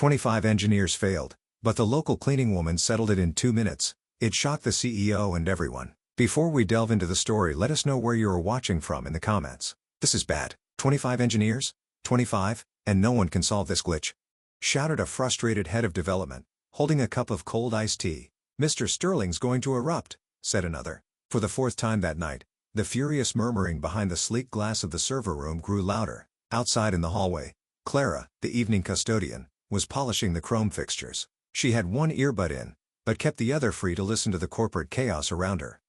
25 engineers failed, but the local cleaning woman settled it in 2 minutes. It shocked the CEO and everyone. Before we delve into the story, let us know where you are watching from in the comments. This is bad. 25 engineers? 25? And no one can solve this glitch? Shouted a frustrated head of development, holding a cup of cold iced tea. Mr. Sterling's going to erupt, said another. For the 4th time that night, the furious murmuring behind the sleek glass of the server room grew louder. Outside in the hallway, Clara, the evening custodian, was polishing the chrome fixtures. She had one earbud in, but kept the other free to listen to the corporate chaos around her.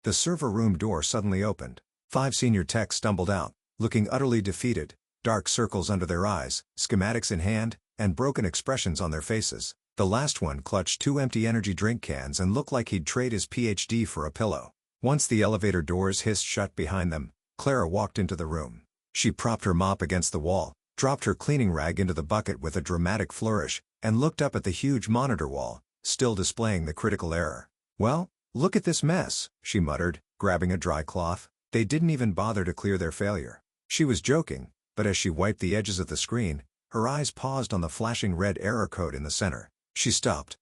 The server room door suddenly opened. 5 senior techs stumbled out, looking utterly defeated, dark circles under their eyes, schematics in hand, and broken expressions on their faces. The last one clutched 2 empty energy drink cans and looked like he'd trade his PhD for a pillow. Once the elevator doors hissed shut behind them, Clara walked into the room. She propped her mop against the wall, dropped her cleaning rag into the bucket with a dramatic flourish, and looked up at the huge monitor wall, still displaying the critical error. "Well, look at this mess," she muttered, grabbing a dry cloth. They didn't even bother to clear their failure. She was joking, but as she wiped the edges of the screen, her eyes paused on the flashing red error code in the center. She stopped.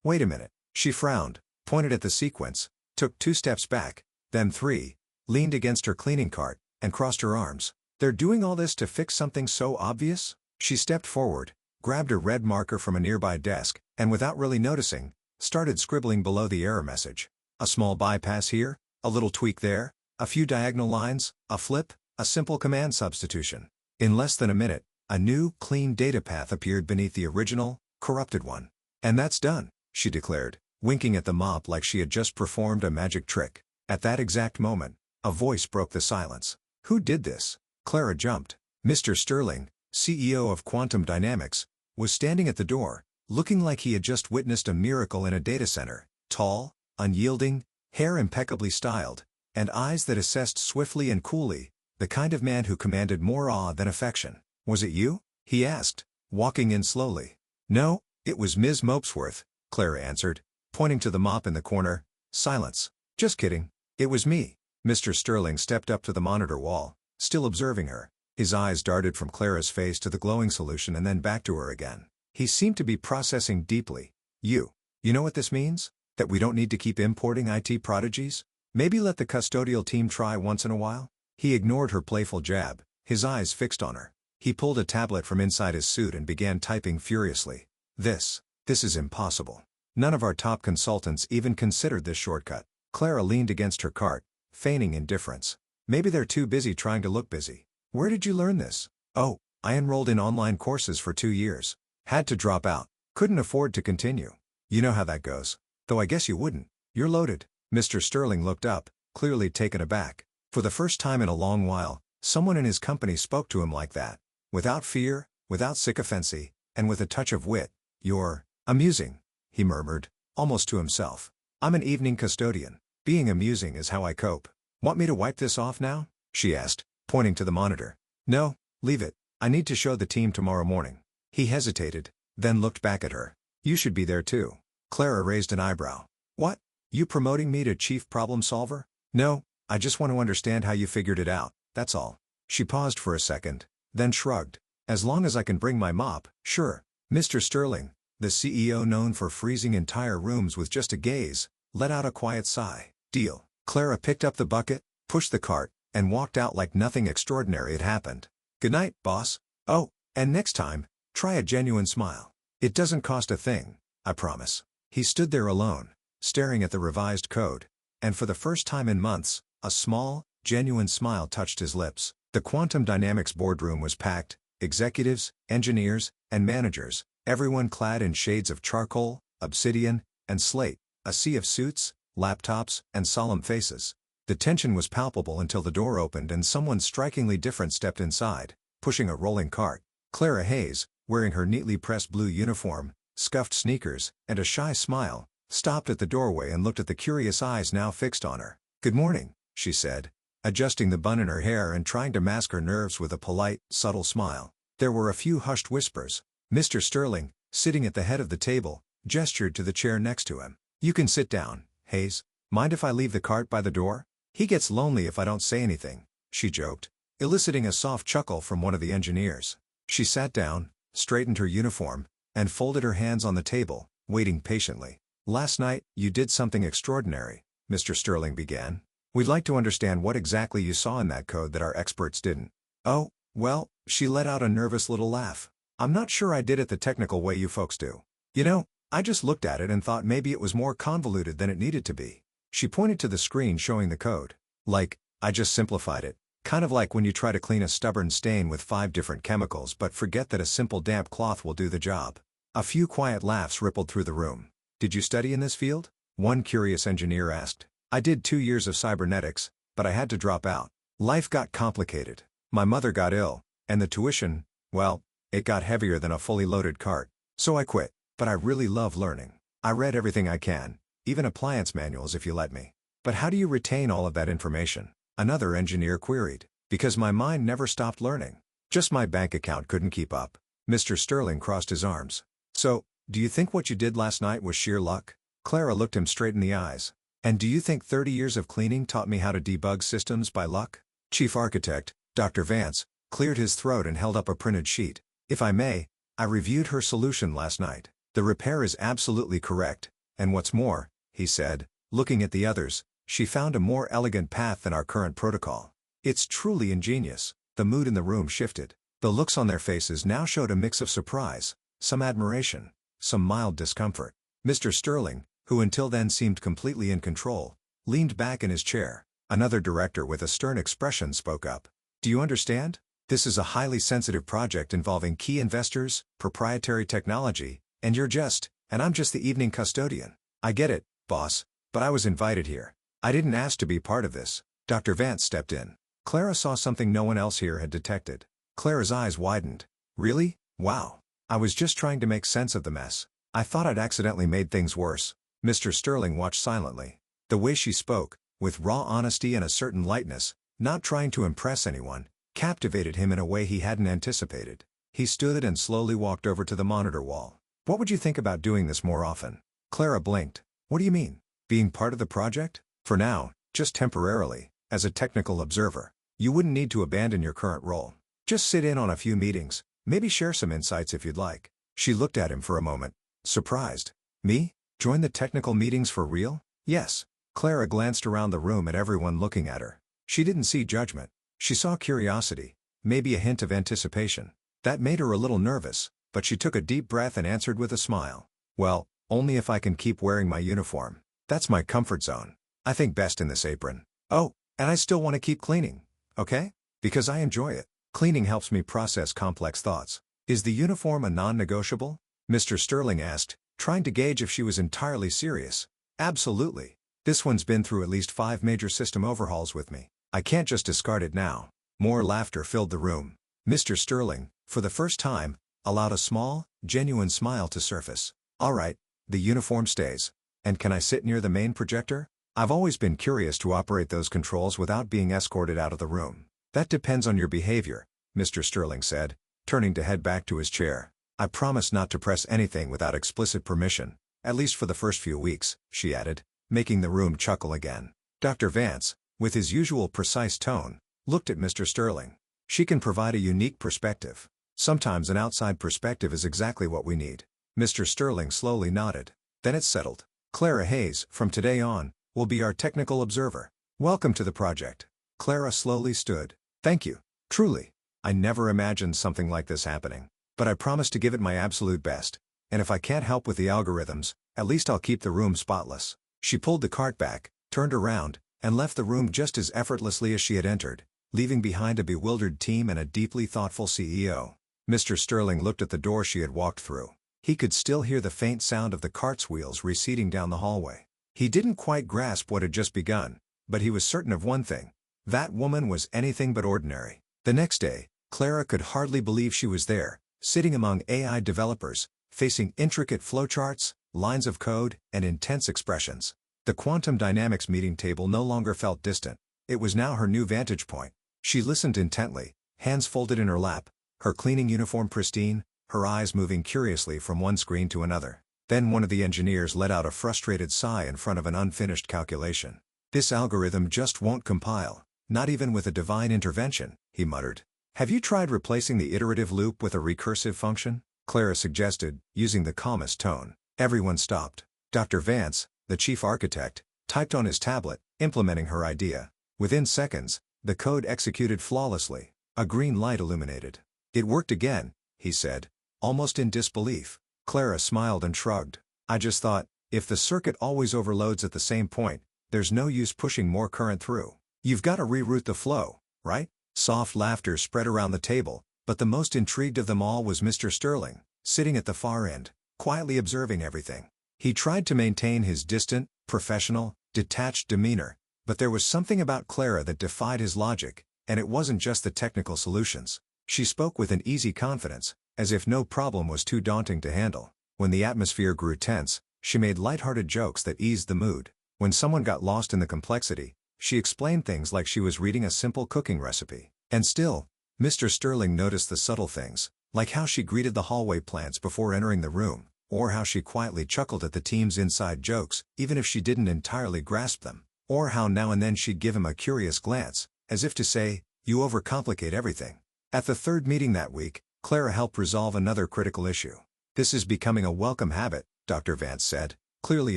Wait a minute. She frowned, pointed at the sequence, took 2 steps back, then 3, leaned against her cleaning cart, and crossed her arms. They're doing all this to fix something so obvious? She stepped forward, grabbed a red marker from a nearby desk, and without really noticing, started scribbling below the error message. A small bypass here, a little tweak there, a few diagonal lines, a flip, a simple command substitution. In less than a minute, a new, clean data path appeared beneath the original, corrupted one. "And that's done," she declared, winking at the mop like she had just performed a magic trick. At that exact moment, a voice broke the silence. "Who did this?" Clara jumped. Mr. Sterling, CEO of Quantum Dynamics, was standing at the door, looking like he had just witnessed a miracle in a data center. Tall, unyielding, hair impeccably styled, and eyes that assessed swiftly and coolly, the kind of man who commanded more awe than affection. "Was it you?" he asked, walking in slowly. "No, it was Ms. Mopesworth," Clara answered, pointing to the mop in the corner. Silence. "Just kidding. It was me." Mr. Sterling stepped up to the monitor wall, still observing her. His eyes darted from Clara's face to the glowing solution and then back to her again. He seemed to be processing deeply. You know what this means? That we don't need to keep importing IT prodigies? Maybe let the custodial team try once in a while?" He ignored her playful jab, his eyes fixed on her. He pulled a tablet from inside his suit and began typing furiously. This is impossible. None of our top consultants even considered this shortcut." Clara leaned against her cart, feigning indifference. "Maybe they're too busy trying to look busy." "Where did you learn this?" "Oh, I enrolled in online courses for 2 years. Had to drop out. Couldn't afford to continue. You know how that goes. Though I guess you wouldn't. You're loaded." Mr. Sterling looked up, clearly taken aback. For the first time in a long while, someone in his company spoke to him like that. Without fear, without sycophancy, and with a touch of wit. "You're amusing," he murmured, almost to himself. "I'm an evening custodian. Being amusing is how I cope." "Want me to wipe this off now?" she asked, pointing to the monitor. "No, leave it. I need to show the team tomorrow morning." He hesitated, then looked back at her. "You should be there too." Clara raised an eyebrow. "What? You promoting me to chief problem solver?" "No, I just want to understand how you figured it out, that's all." She paused for a second, then shrugged. "As long as I can bring my mop, sure." Mr. Sterling, the CEO known for freezing entire rooms with just a gaze, let out a quiet sigh. "Deal." Clara picked up the bucket, pushed the cart, and walked out like nothing extraordinary had happened. "Good night, boss. Oh, and next time, try a genuine smile. It doesn't cost a thing, I promise." He stood there alone, staring at the revised code, and for the first time in months, a small, genuine smile touched his lips. The Quantum Dynamics boardroom was packed, executives, engineers, and managers, everyone clad in shades of charcoal, obsidian, and slate, a sea of suits, laptops, and solemn faces. The tension was palpable until the door opened and someone strikingly different stepped inside, pushing a rolling cart. Clara Hayes, wearing her neatly pressed blue uniform, scuffed sneakers, and a shy smile, stopped at the doorway and looked at the curious eyes now fixed on her. "Good morning," she said, adjusting the bun in her hair and trying to mask her nerves with a polite, subtle smile. There were a few hushed whispers. Mr. Sterling, sitting at the head of the table, gestured to the chair next to him. "You can sit down, Hayes. Mind if I leave the cart by the door? He gets lonely if I don't say anything," she joked, eliciting a soft chuckle from one of the engineers. She sat down, straightened her uniform, and folded her hands on the table, waiting patiently. "Last night, you did something extraordinary," Mr. Sterling began. "We'd like to understand what exactly you saw in that code that our experts didn't." "Oh, well," she let out a nervous little laugh. "I'm not sure I did it the technical way you folks do. You know, I just looked at it and thought maybe it was more convoluted than it needed to be." She pointed to the screen showing the code. "Like, I just simplified it. Kind of like when you try to clean a stubborn stain with 5 different chemicals but forget that a simple damp cloth will do the job." A few quiet laughs rippled through the room. "Did you study in this field?" one curious engineer asked. "I did 2 years of cybernetics, but I had to drop out. Life got complicated. My mother got ill, and the tuition, well, it got heavier than a fully loaded cart. So I quit, but I really love learning. I read everything I can, even appliance manuals if you let me." "But how do you retain all of that information?" another engineer queried. "Because my mind never stopped learning. Just my bank account couldn't keep up." Mr. Sterling crossed his arms. "So, do you think what you did last night was sheer luck?" Clara looked him straight in the eyes. "And do you think 30 years of cleaning taught me how to debug systems by luck?" Chief Architect, Dr. Vance, cleared his throat and held up a printed sheet. "If I may, I reviewed her solution last night. The repair is absolutely correct, and what's more," he said, looking at the others, "she found a more elegant path than our current protocol. It's truly ingenious." The mood in the room shifted. The looks on their faces now showed a mix of surprise, some admiration, some mild discomfort. Mr. Sterling, who until then seemed completely in control, leaned back in his chair. Another director with a stern expression spoke up. "Do you understand? This is a highly sensitive project involving key investors, proprietary technology, and I'm just the evening custodian." "I get it, boss, but I was invited here. I didn't ask to be part of this." Dr. Vance stepped in. Clara saw something no one else here had detected. Clara's eyes widened. "Really? Wow. I was just trying to make sense of the mess. I thought I'd accidentally made things worse." Mr. Sterling watched silently. The way she spoke, with raw honesty and a certain lightness, not trying to impress anyone, captivated him in a way he hadn't anticipated. He stood and slowly walked over to the monitor wall. "What would you think about doing this more often?" Clara blinked. "What do you mean? Being part of the project?" "For now, just temporarily, as a technical observer. You wouldn't need to abandon your current role. Just sit in on a few meetings, maybe share some insights if you'd like." She looked at him for a moment, surprised. "Me? Join the technical meetings for real?" "Yes." Clara glanced around the room at everyone looking at her. She didn't see judgment. She saw curiosity, maybe a hint of anticipation. That made her a little nervous, but she took a deep breath and answered with a smile. "Well, only if I can keep wearing my uniform. That's my comfort zone. I think best in this apron. Oh, and I still want to keep cleaning. Okay? Because I enjoy it. Cleaning helps me process complex thoughts." "Is the uniform a non-negotiable?" Mr. Sterling asked, trying to gauge if she was entirely serious. "Absolutely. This one's been through at least 5 major system overhauls with me. I can't just discard it now." More laughter filled the room. Mr. Sterling, for the first time, allowed a small, genuine smile to surface. "All right, the uniform stays. And can I sit near the main projector? I've always been curious to operate those controls without being escorted out of the room." "That depends on your behavior," Mr. Sterling said, turning to head back to his chair. "I promise not to press anything without explicit permission, at least for the first few weeks," she added, making the room chuckle again. Dr. Vance, with his usual precise tone, looked at Mr. Sterling. "She can provide a unique perspective. Sometimes an outside perspective is exactly what we need." Mr. Sterling slowly nodded. "Then it's settled. Clara Hayes, from today on, will be our technical observer. Welcome to the project." Clara slowly stood. "Thank you. Truly. I never imagined something like this happening. But I promise to give it my absolute best. And if I can't help with the algorithms, at least I'll keep the room spotless." She pulled the cart back, turned around, and left the room just as effortlessly as she had entered, leaving behind a bewildered team and a deeply thoughtful CEO. Mr. Sterling looked at the door she had walked through. He could still hear the faint sound of the cart's wheels receding down the hallway. He didn't quite grasp what had just begun, but he was certain of one thing. That woman was anything but ordinary. The next day, Clara could hardly believe she was there, sitting among AI developers, facing intricate flowcharts, lines of code, and intense expressions. The quantum dynamics meeting table no longer felt distant. It was now her new vantage point. She listened intently, hands folded in her lap, her cleaning uniform pristine, her eyes moving curiously from one screen to another. Then one of the engineers let out a frustrated sigh in front of an unfinished calculation. "This algorithm just won't compile, not even with a divine intervention," he muttered. "Have you tried replacing the iterative loop with a recursive function?" Clara suggested, using the calmest tone. Everyone stopped. Dr. Vance, the chief architect, typed on his tablet, implementing her idea. Within seconds, the code executed flawlessly. A green light illuminated. It worked again, he said, almost in disbelief. Clara smiled and shrugged. I just thought, if the circuit always overloads at the same point, there's no use pushing more current through. You've got to reroute the flow, right? Soft laughter spread around the table, but the most intrigued of them all was Mr. Sterling, sitting at the far end, quietly observing everything. He tried to maintain his distant, professional, detached demeanor, but there was something about Clara that defied his logic, and it wasn't just the technical solutions. She spoke with an easy confidence, as if no problem was too daunting to handle. When the atmosphere grew tense, she made lighthearted jokes that eased the mood. When someone got lost in the complexity, she explained things like she was reading a simple cooking recipe. And still, Mr. Sterling noticed the subtle things, like how she greeted the hallway plants before entering the room, or how she quietly chuckled at the team's inside jokes, even if she didn't entirely grasp them, or how now and then she'd give him a curious glance, as if to say, "You overcomplicate everything." At the third meeting that week, Clara helped resolve another critical issue. "This is becoming a welcome habit," Dr. Vance said, clearly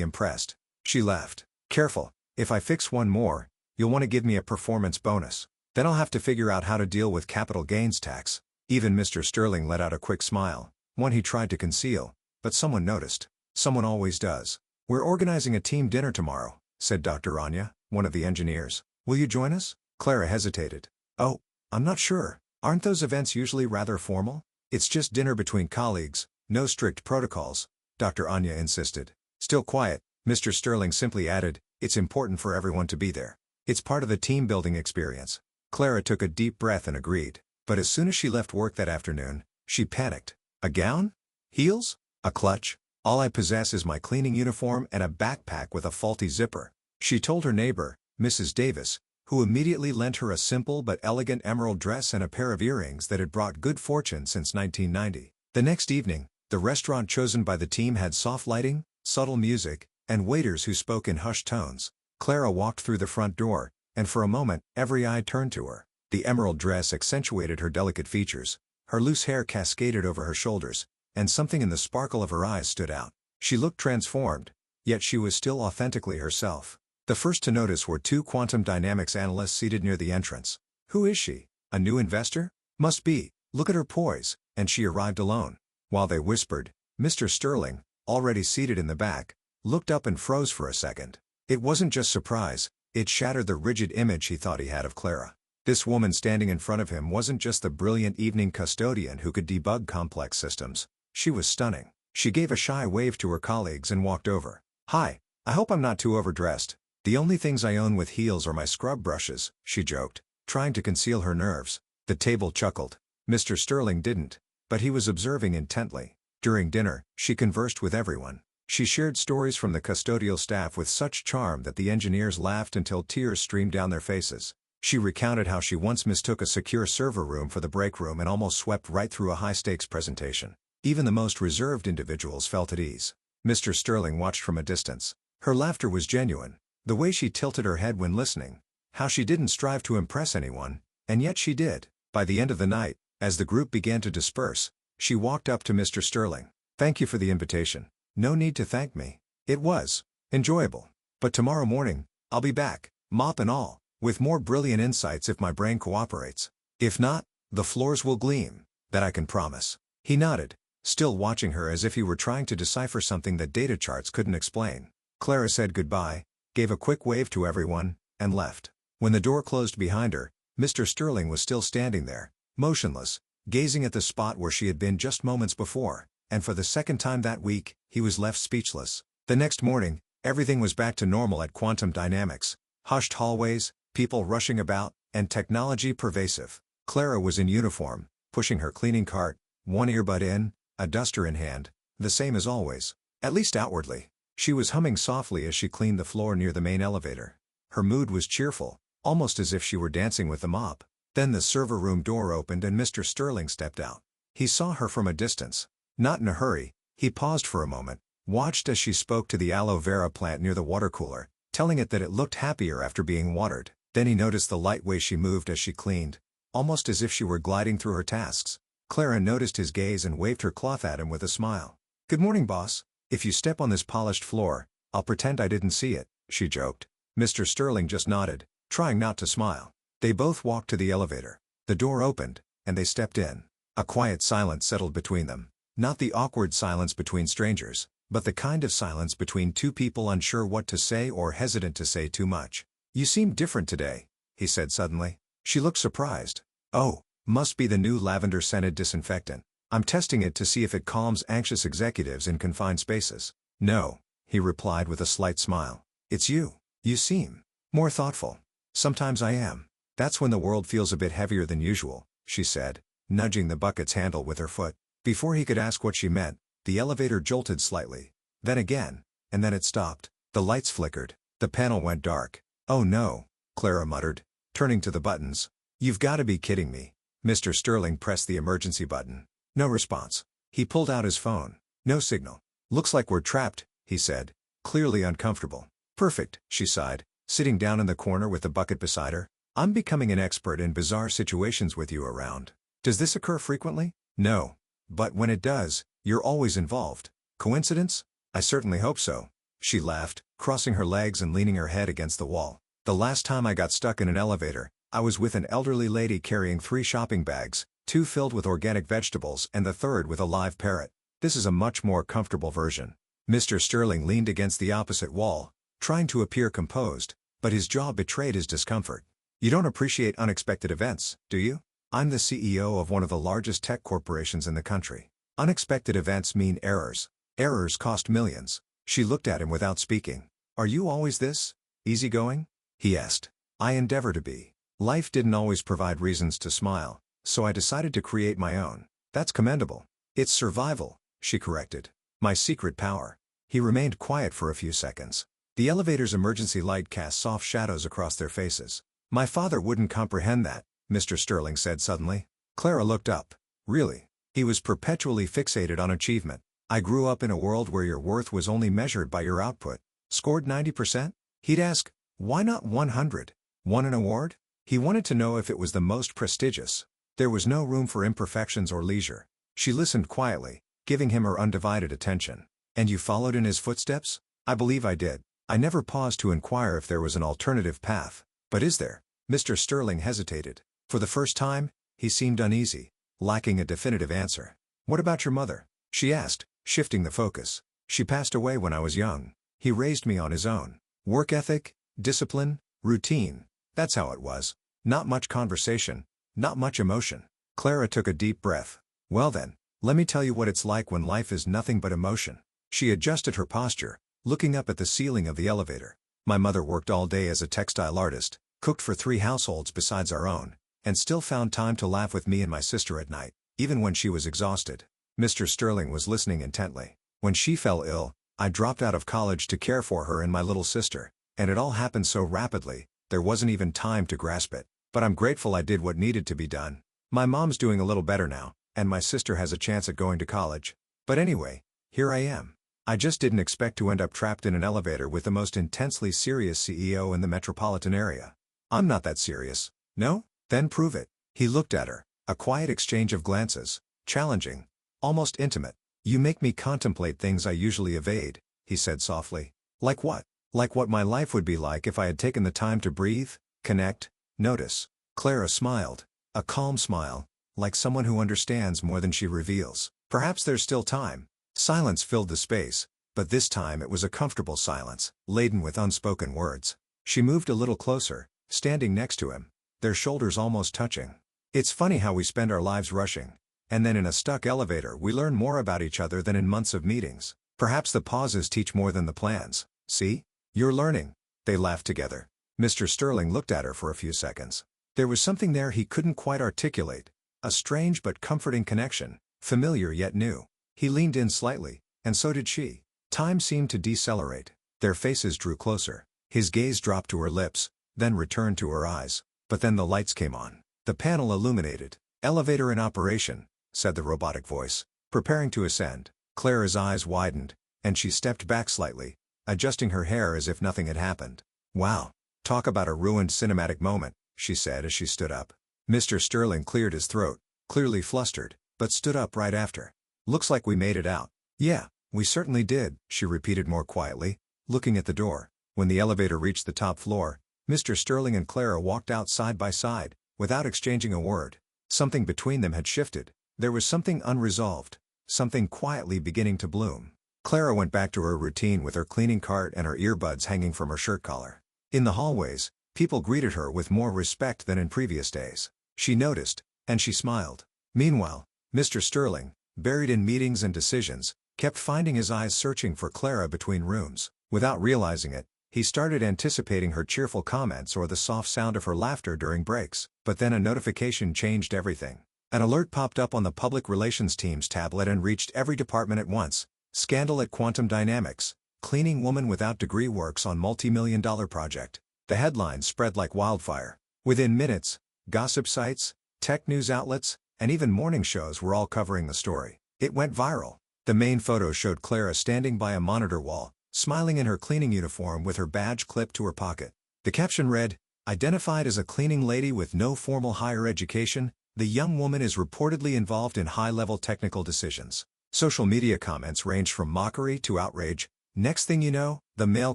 impressed. She laughed. "Careful, if I fix one more, you'll want to give me a performance bonus. Then I'll have to figure out how to deal with capital gains tax." Even Mr. Sterling let out a quick smile, one he tried to conceal, but someone noticed. Someone always does. "We're organizing a team dinner tomorrow," said Dr. Anya, one of the engineers. "Will you join us?" Clara hesitated. "Oh, I'm not sure. Aren't those events usually rather formal?" "It's just dinner between colleagues, no strict protocols," Dr. Anya insisted. Still quiet, Mr. Sterling simply added, "It's important for everyone to be there. It's part of the team-building experience." Clara took a deep breath and agreed. But as soon as she left work that afternoon, she panicked. "A gown? Heels? A clutch? All I possess is my cleaning uniform and a backpack with a faulty zipper." She told her neighbor, Mrs. Davis, who immediately lent her a simple but elegant emerald dress and a pair of earrings that had brought good fortune since 1990. The next evening, the restaurant chosen by the team had soft lighting, subtle music, and waiters who spoke in hushed tones. Clara walked through the front door, and for a moment, every eye turned to her. The emerald dress accentuated her delicate features, her loose hair cascaded over her shoulders, and something in the sparkle of her eyes stood out. She looked transformed, yet she was still authentically herself. The first to notice were two quantum dynamics analysts seated near the entrance. "Who is she? A new investor? Must be. Look at her poise," and she arrived alone. While they whispered, Mr. Sterling, already seated in the back, looked up and froze for a second. It wasn't just surprise, it shattered the rigid image he thought he had of Clara. This woman standing in front of him wasn't just the brilliant evening custodian who could debug complex systems. She was stunning. She gave a shy wave to her colleagues and walked over. "Hi, I hope I'm not too overdressed. The only things I own with heels are my scrub brushes," she joked, trying to conceal her nerves. The table chuckled. Mr. Sterling didn't, but he was observing intently. During dinner, she conversed with everyone. She shared stories from the custodial staff with such charm that the engineers laughed until tears streamed down their faces. She recounted how she once mistook a secure server room for the break room and almost swept right through a high-stakes presentation. Even the most reserved individuals felt at ease. Mr. Sterling watched from a distance. Her laughter was genuine. The way she tilted her head when listening. How she didn't strive to impress anyone, and yet she did. By the end of the night, as the group began to disperse, she walked up to Mr. Sterling. "Thank you for the invitation. No need to thank me. It was enjoyable. But tomorrow morning, I'll be back, mop and all, with more brilliant insights if my brain cooperates. If not, the floors will gleam. That I can promise." He nodded, still watching her as if he were trying to decipher something that data charts couldn't explain. Clara said goodbye, gave a quick wave to everyone, and left. When the door closed behind her, Mr. Sterling was still standing there, motionless, gazing at the spot where she had been just moments before, and for the second time that week, he was left speechless. The next morning, everything was back to normal at Quantum Dynamics. Hushed hallways, people rushing about, and technology pervasive. Clara was in uniform, pushing her cleaning cart, one earbud in, a duster in hand, the same as always, at least outwardly. She was humming softly as she cleaned the floor near the main elevator. Her mood was cheerful, almost as if she were dancing with the mop. Then the server room door opened and Mr. Sterling stepped out. He saw her from a distance. Not in a hurry, he paused for a moment, watched as she spoke to the aloe vera plant near the water cooler, telling it that it looked happier after being watered. Then he noticed the light way she moved as she cleaned, almost as if she were gliding through her tasks. Clara noticed his gaze and waved her cloth at him with a smile. "Good morning, boss. If you step on this polished floor, I'll pretend I didn't see it," she joked. Mr. Sterling just nodded, trying not to smile. They both walked to the elevator. The door opened, and they stepped in. A quiet silence settled between them. Not the awkward silence between strangers, but the kind of silence between two people unsure what to say or hesitant to say too much. "You seem different today," he said suddenly. She looked surprised. "Oh, must be the new lavender-scented disinfectant. I'm testing it to see if it calms anxious executives in confined spaces." "No," he replied with a slight smile. "It's you. You seem more thoughtful." "Sometimes I am. That's when the world feels a bit heavier than usual," she said, nudging the bucket's handle with her foot. Before he could ask what she meant, the elevator jolted slightly. Then again, and then it stopped. The lights flickered. The panel went dark. "Oh no," Clara muttered, turning to the buttons. "You've got to be kidding me." Mr. Sterling pressed the emergency button. No response. He pulled out his phone. No signal. "Looks like we're trapped," he said, clearly uncomfortable. "Perfect," she sighed, sitting down in the corner with the bucket beside her. "I'm becoming an expert in bizarre situations with you around. Does this occur frequently?" "No. But when it does, you're always involved. Coincidence?" "I certainly hope so." She laughed, crossing her legs and leaning her head against the wall. "The last time I got stuck in an elevator, I was with an elderly lady carrying 3 shopping bags, 2 filled with organic vegetables and the third with a live parrot. This is a much more comfortable version." Mr. Sterling leaned against the opposite wall, trying to appear composed, but his jaw betrayed his discomfort. "You don't appreciate unexpected events, do you? I'm the CEO of one of the largest tech corporations in the country. Unexpected events mean errors. Errors cost millions." She looked at him without speaking. "Are you always this easygoing?" he asked. "I endeavor to be. Life didn't always provide reasons to smile, so I decided to create my own." "That's commendable." "It's survival," she corrected. "My secret power." He remained quiet for a few seconds. The elevator's emergency light cast soft shadows across their faces. "My father wouldn't comprehend that," Mr. Sterling said suddenly. Clara looked up. "Really?" He was perpetually fixated on achievement. "I grew up in a world where your worth was only measured by your output. Scored 90%? He'd ask, "Why not 100? Won an award?" He wanted to know if it was the most prestigious. There was no room for imperfections or leisure. She listened quietly, giving him her undivided attention. "And you followed in his footsteps?" "I believe I did. I never paused to inquire if there was an alternative path." "But is there?" Mr. Sterling hesitated. For the first time, he seemed uneasy, lacking a definitive answer. "What about your mother?" she asked, shifting the focus. "She passed away when I was young. He raised me on his own. Work ethic, discipline, routine. That's how it was. Not much conversation, not much emotion." Clara took a deep breath. "Well then, let me tell you what it's like when life is nothing but emotion." She adjusted her posture, looking up at the ceiling of the elevator. "My mother worked all day as a textile artist, cooked for 3 households besides our own, and still found time to laugh with me and my sister at night, even when she was exhausted." Mr. Sterling was listening intently. "When she fell ill, I dropped out of college to care for her and my little sister, and it all happened so rapidly, there wasn't even time to grasp it. But I'm grateful I did what needed to be done. My mom's doing a little better now, and my sister has a chance at going to college. But anyway, here I am. I just didn't expect to end up trapped in an elevator with the most intensely serious CEO in the metropolitan area." "I'm not that serious." "No? Then prove it." He looked at her, a quiet exchange of glances, challenging, almost intimate. "You make me contemplate things I usually evade," he said softly. "Like what?" "Like what my life would be like if I had taken the time to breathe, connect, notice." Clara smiled, a calm smile, like someone who understands more than she reveals. "Perhaps there's still time." Silence filled the space, but this time it was a comfortable silence, laden with unspoken words. She moved a little closer, standing next to him, their shoulders almost touching. "It's funny how we spend our lives rushing, and then in a stuck elevator we learn more about each other than in months of meetings. Perhaps the pauses teach more than the plans. See? You're learning." They laughed together. Mr. Sterling looked at her for a few seconds. There was something there he couldn't quite articulate, a strange but comforting connection, familiar yet new. He leaned in slightly, and so did she. Time seemed to decelerate. Their faces drew closer. His gaze dropped to her lips, then returned to her eyes. But then the lights came on. The panel illuminated. "Elevator in operation," said the robotic voice. "Preparing to ascend." Clara's eyes widened, and she stepped back slightly, adjusting her hair as if nothing had happened. "Wow. Talk about a ruined cinematic moment," she said as she stood up. Mr. Sterling cleared his throat, clearly flustered. but stood up right after. "Looks like we made it out." "Yeah, we certainly did," she repeated more quietly, looking at the door. When the elevator reached the top floor, Mr. Sterling and Clara walked out side by side, without exchanging a word. Something between them had shifted. There was something unresolved, something quietly beginning to bloom. Clara went back to her routine with her cleaning cart and her earbuds hanging from her shirt collar. In the hallways, people greeted her with more respect than in previous days. She noticed, and she smiled. Meanwhile, Mr. Sterling, buried in meetings and decisions, kept finding his eyes searching for Clara between rooms. Without realizing it, he started anticipating her cheerful comments or the soft sound of her laughter during breaks. But then a notification changed everything. An alert popped up on the public relations team's tablet and reached every department at once. "Scandal at Quantum Dynamics. Cleaning woman without degree works on multi-million-dollar project." The headlines spread like wildfire. Within minutes, gossip sites, tech news outlets, and even morning shows were all covering the story. It went viral. The main photo showed Clara standing by a monitor wall, smiling in her cleaning uniform with her badge clipped to her pocket. The caption read, "Identified as a cleaning lady with no formal higher education, the young woman is reportedly involved in high-level technical decisions." Social media comments ranged from mockery to outrage. "Next thing you know, the male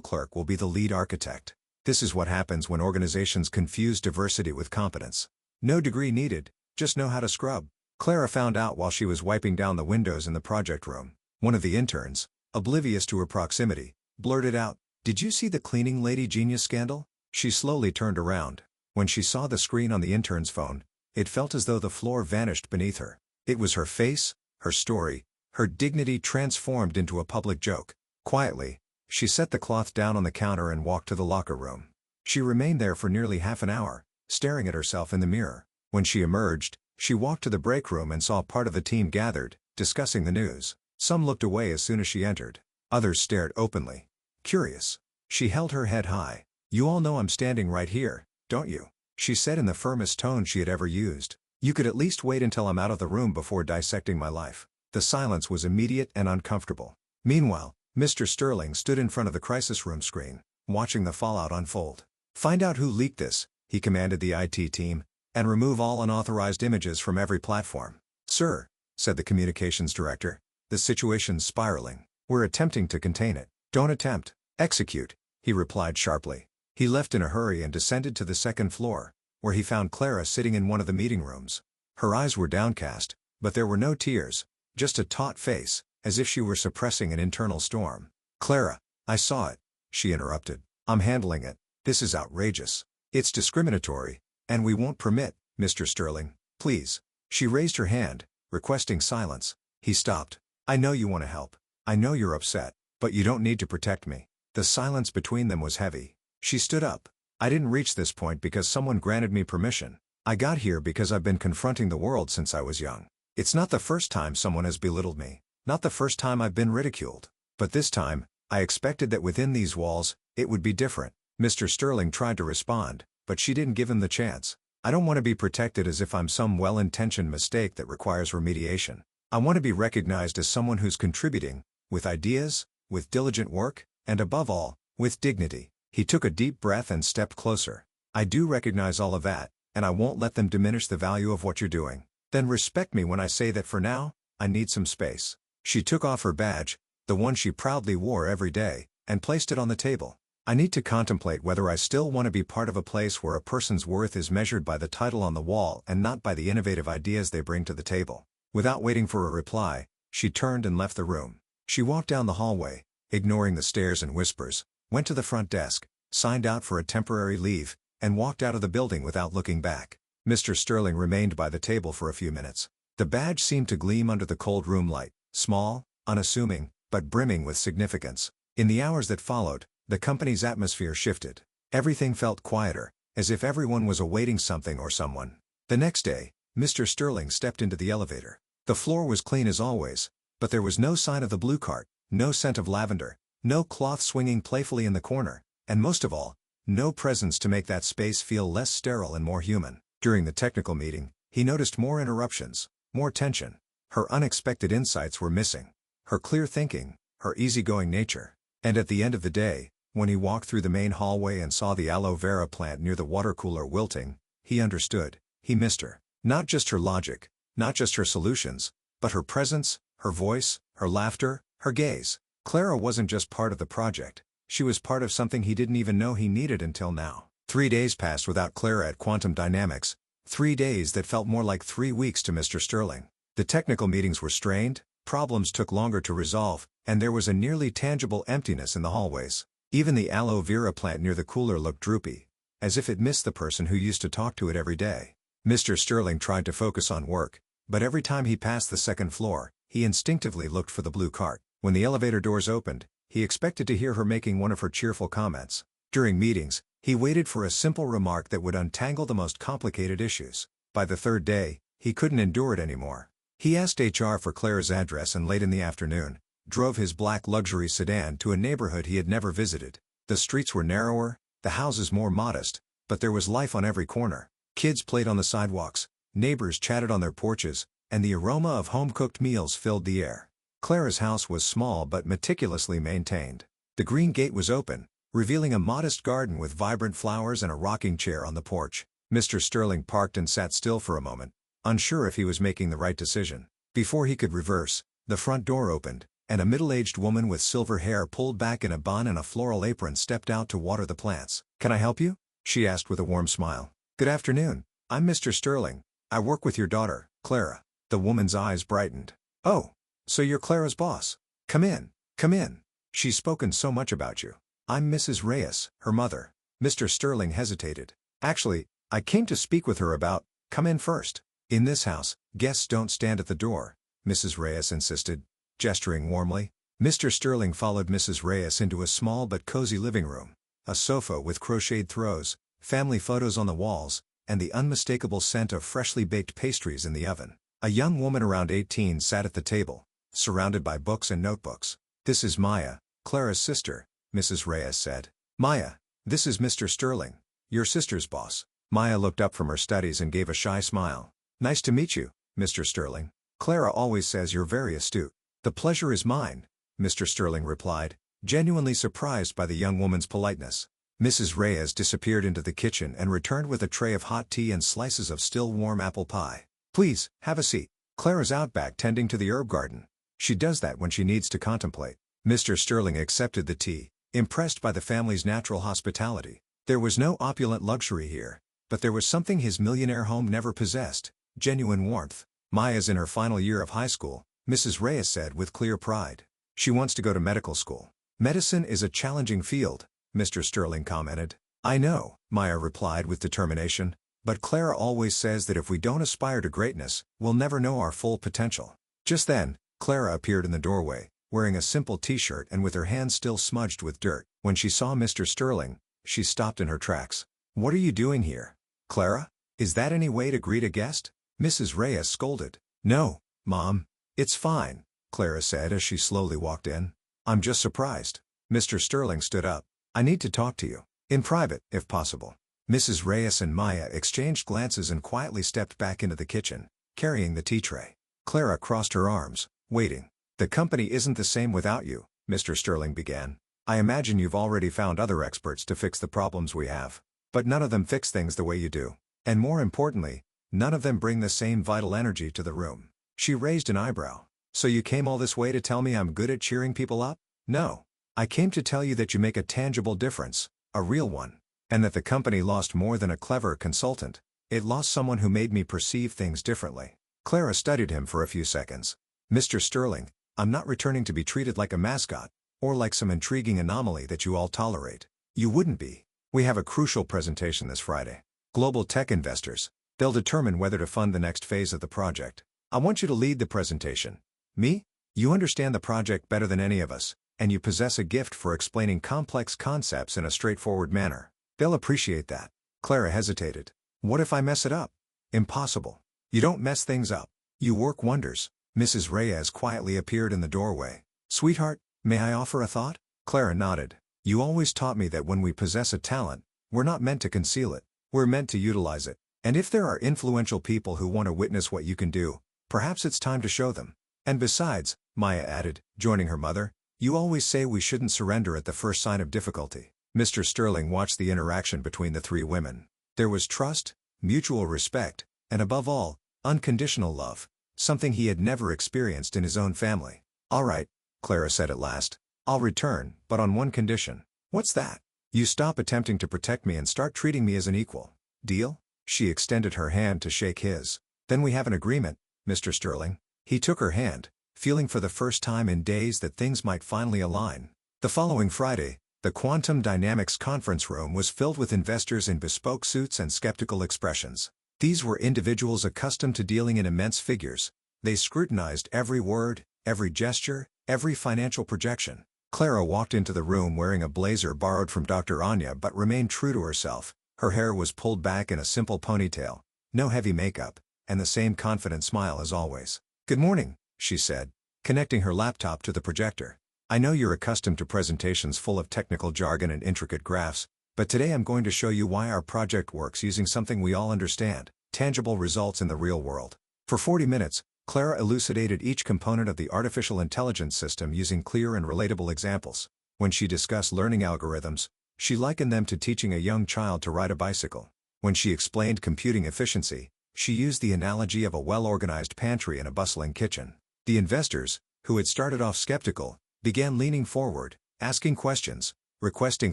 clerk will be the lead architect." This is what happens when organizations confuse diversity with competence. No degree needed, just know how to scrub. Clara found out while she was wiping down the windows in the project room. One of the interns, oblivious to her proximity, blurted out, "Did you see the cleaning lady genius scandal?" She slowly turned around. When she saw the screen on the intern's phone, it felt as though the floor vanished beneath her. It was her face, her story, her dignity transformed into a public joke. Quietly, she set the cloth down on the counter and walked to the locker room. She remained there for nearly half an hour, staring at herself in the mirror. When she emerged, she walked to the break room and saw part of the team gathered, discussing the news. Some looked away as soon as she entered. Others stared openly, curious. She held her head high. "You all know I'm standing right here, don't you?" she said in the firmest tone she had ever used. "You could at least wait until I'm out of the room before dissecting my life." The silence was immediate and uncomfortable. Meanwhile, Mr. Sterling stood in front of the crisis room screen, watching the fallout unfold. "Find out who leaked this," he commanded the IT team, "and remove all unauthorized images from every platform." "Sir," said the communications director, "the situation's spiraling. We're attempting to contain it." "Don't attempt, execute," he replied sharply. He left in a hurry and descended to the second floor, where he found Clara sitting in one of the meeting rooms. Her eyes were downcast, but there were no tears, just a taut face, as if she were suppressing an internal storm. "Clara, I saw it," she interrupted. "I'm handling it. This is outrageous. It's discriminatory, and we won't permit, Mr. Sterling, please." She raised her hand, requesting silence. He stopped. "I know you want to help. I know you're upset, but you don't need to protect me." The silence between them was heavy. She stood up. "I didn't reach this point because someone granted me permission. I got here because I've been confronting the world since I was young. It's not the first time someone has belittled me, not the first time I've been ridiculed. But this time, I expected that within these walls, it would be different." Mr. Sterling tried to respond, but she didn't give him the chance. "I don't want to be protected as if I'm some well-intentioned mistake that requires remediation. I want to be recognized as someone who's contributing, with ideas, with diligent work, and above all, with dignity." He took a deep breath and stepped closer. "I do recognize all of that, and I won't let them diminish the value of what you're doing. Then respect me when I say that for now, I need some space." She took off her badge, the one she proudly wore every day, and placed it on the table. "I need to contemplate whether I still want to be part of a place where a person's worth is measured by the title on the wall and not by the innovative ideas they bring to the table." Without waiting for a reply, she turned and left the room. She walked down the hallway, ignoring the stares and whispers, went to the front desk, signed out for a temporary leave, and walked out of the building without looking back. Mr. Sterling remained by the table for a few minutes. The badge seemed to gleam under the cold room light, small, unassuming, but brimming with significance. In the hours that followed, the company's atmosphere shifted. Everything felt quieter, as if everyone was awaiting something or someone. The next day, Mr. Sterling stepped into the elevator. The floor was clean as always, but there was no sign of the blue cart, no scent of lavender, no cloth swinging playfully in the corner, and most of all, no presence to make that space feel less sterile and more human. During the technical meeting, he noticed more interruptions, more tension. Her unexpected insights were missing. Her clear thinking, her easygoing nature. And at the end of the day, when he walked through the main hallway and saw the aloe vera plant near the water cooler wilting, he understood. He missed her. Not just her logic, Not just her solutions, but her presence, her voice, her laughter, her gaze. Clara wasn't just part of the project. She was part of something he didn't even know he needed until now. 3 days passed without Clara at Quantum Dynamics. 3 days that felt more like 3 weeks to Mr. Sterling. The technical meetings were strained, problems took longer to resolve, and there was a nearly tangible emptiness in the hallways. Even the aloe vera plant near the cooler looked droopy, as if it missed the person who used to talk to it every day. Mr. Sterling tried to focus on work, but every time he passed the second floor, he instinctively looked for the blue cart. When the elevator doors opened, he expected to hear her making one of her cheerful comments. During meetings, he waited for a simple remark that would untangle the most complicated issues. By the third day, he couldn't endure it anymore. He asked HR for Clara's address and late in the afternoon, drove his black luxury sedan to a neighborhood he had never visited. The streets were narrower, the houses more modest, but there was life on every corner. Kids played on the sidewalks, neighbors chatted on their porches, and the aroma of home-cooked meals filled the air. Clara's house was small but meticulously maintained. The green gate was open, revealing a modest garden with vibrant flowers and a rocking chair on the porch. Mr. Sterling parked and sat still for a moment, unsure if he was making the right decision. Before he could reverse, the front door opened, and a middle-aged woman with silver hair pulled back in a bun and a floral apron stepped out to water the plants. "Can I help you?" she asked with a warm smile. "Good afternoon. I'm Mr. Sterling. I work with your daughter, Clara." The woman's eyes brightened. "Oh, so you're Clara's boss. Come in, come in. She's spoken so much about you." "I'm Mrs. Reyes, her mother." Mr. Sterling hesitated. "Actually, I came to speak with her about—" "Come in first. In this house, guests don't stand at the door," Mrs. Reyes insisted, gesturing warmly. Mr. Sterling followed Mrs. Reyes into a small but cozy living room. A sofa with crocheted throws, family photos on the walls, and the unmistakable scent of freshly baked pastries in the oven. A young woman around 18 sat at the table, surrounded by books and notebooks. "This is Maya, Clara's sister," Mrs. Reyes said. "Maya, this is Mr. Sterling, your sister's boss." Maya looked up from her studies and gave a shy smile. "Nice to meet you, Mr. Sterling. Clara always says you're very astute." "The pleasure is mine," Mr. Sterling replied, genuinely surprised by the young woman's politeness. Mrs. Reyes disappeared into the kitchen and returned with a tray of hot tea and slices of still warm apple pie. "Please, have a seat. Clara's out back tending to the herb garden. She does that when she needs to contemplate." Mr. Sterling accepted the tea, impressed by the family's natural hospitality. There was no opulent luxury here, but there was something his millionaire home never possessed: genuine warmth. "Maya's in her final year of high school," Mrs. Reyes said with clear pride. "She wants to go to medical school." "Medicine is a challenging field," Mr. Sterling commented. "I know," Maya replied with determination, "but Clara always says that if we don't aspire to greatness, we'll never know our full potential." Just then, Clara appeared in the doorway, wearing a simple t-shirt and with her hands still smudged with dirt. When she saw Mr. Sterling, she stopped in her tracks. "What are you doing here, Clara? Is that any way to greet a guest?" Mrs. Reyes scolded. "No, Mom. It's fine," Clara said as she slowly walked in. "I'm just surprised." Mr. Sterling stood up. "I need to talk to you. In private, if possible." Mrs. Reyes and Maya exchanged glances and quietly stepped back into the kitchen, carrying the tea tray. Clara crossed her arms, waiting. "The company isn't the same without you," Mr. Sterling began. "I imagine you've already found other experts to fix the problems we have. But none of them fix things the way you do. And more importantly, none of them bring the same vital energy to the room." She raised an eyebrow. "So you came all this way to tell me I'm good at cheering people up?" "No. I came to tell you that you make a tangible difference, a real one. And that the company lost more than a clever consultant. It lost someone who made me perceive things differently." Clara studied him for a few seconds. "Mr. Sterling, I'm not returning to be treated like a mascot, or like some intriguing anomaly that you all tolerate. You wouldn't be. We have a crucial presentation this Friday. Global tech investors. They'll determine whether to fund the next phase of the project. I want you to lead the presentation." "Me? You understand the project better than any of us, and you possess a gift for explaining complex concepts in a straightforward manner. They'll appreciate that." Clara hesitated. "What if I mess it up?" "Impossible. You don't mess things up. You work wonders." Mrs. Reyes quietly appeared in the doorway. "Sweetheart, may I offer a thought?" Clara nodded. "You always taught me that when we possess a talent, we're not meant to conceal it. We're meant to utilize it. And if there are influential people who want to witness what you can do, perhaps it's time to show them. And besides," Maya added, joining her mother, "you always say we shouldn't surrender at the first sign of difficulty." Mr. Sterling watched the interaction between the three women. There was trust, mutual respect, and above all, Unconditional love. Something he had never experienced in his own family. "All right," Clara said at last. "I'll return, but on one condition." "What's that?" "You stop attempting to protect me and start treating me as an equal. Deal?" She extended her hand to shake his. "Then we have an agreement, Mr. Sterling." He took her hand, feeling for the first time in days that things might finally align. The following Friday, the Quantum Dynamics conference room was filled with investors in bespoke suits and skeptical expressions. These were individuals accustomed to dealing in immense figures. They scrutinized every word, every gesture, every financial projection. Clara walked into the room wearing a blazer borrowed from Dr. Anya but remained true to herself. Her hair was pulled back in a simple ponytail, no heavy makeup, and the same confident smile as always. "Good morning," she said, connecting her laptop to the projector. "I know you're accustomed to presentations full of technical jargon and intricate graphs, but today I'm going to show you why our project works using something we all understand, tangible results in the real world." For 40 minutes, Clara elucidated each component of the artificial intelligence system using clear and relatable examples. When she discussed learning algorithms, she likened them to teaching a young child to ride a bicycle. When she explained computing efficiency, she used the analogy of a well-organized pantry in a bustling kitchen. The investors, who had started off skeptical, began leaning forward, asking questions, requesting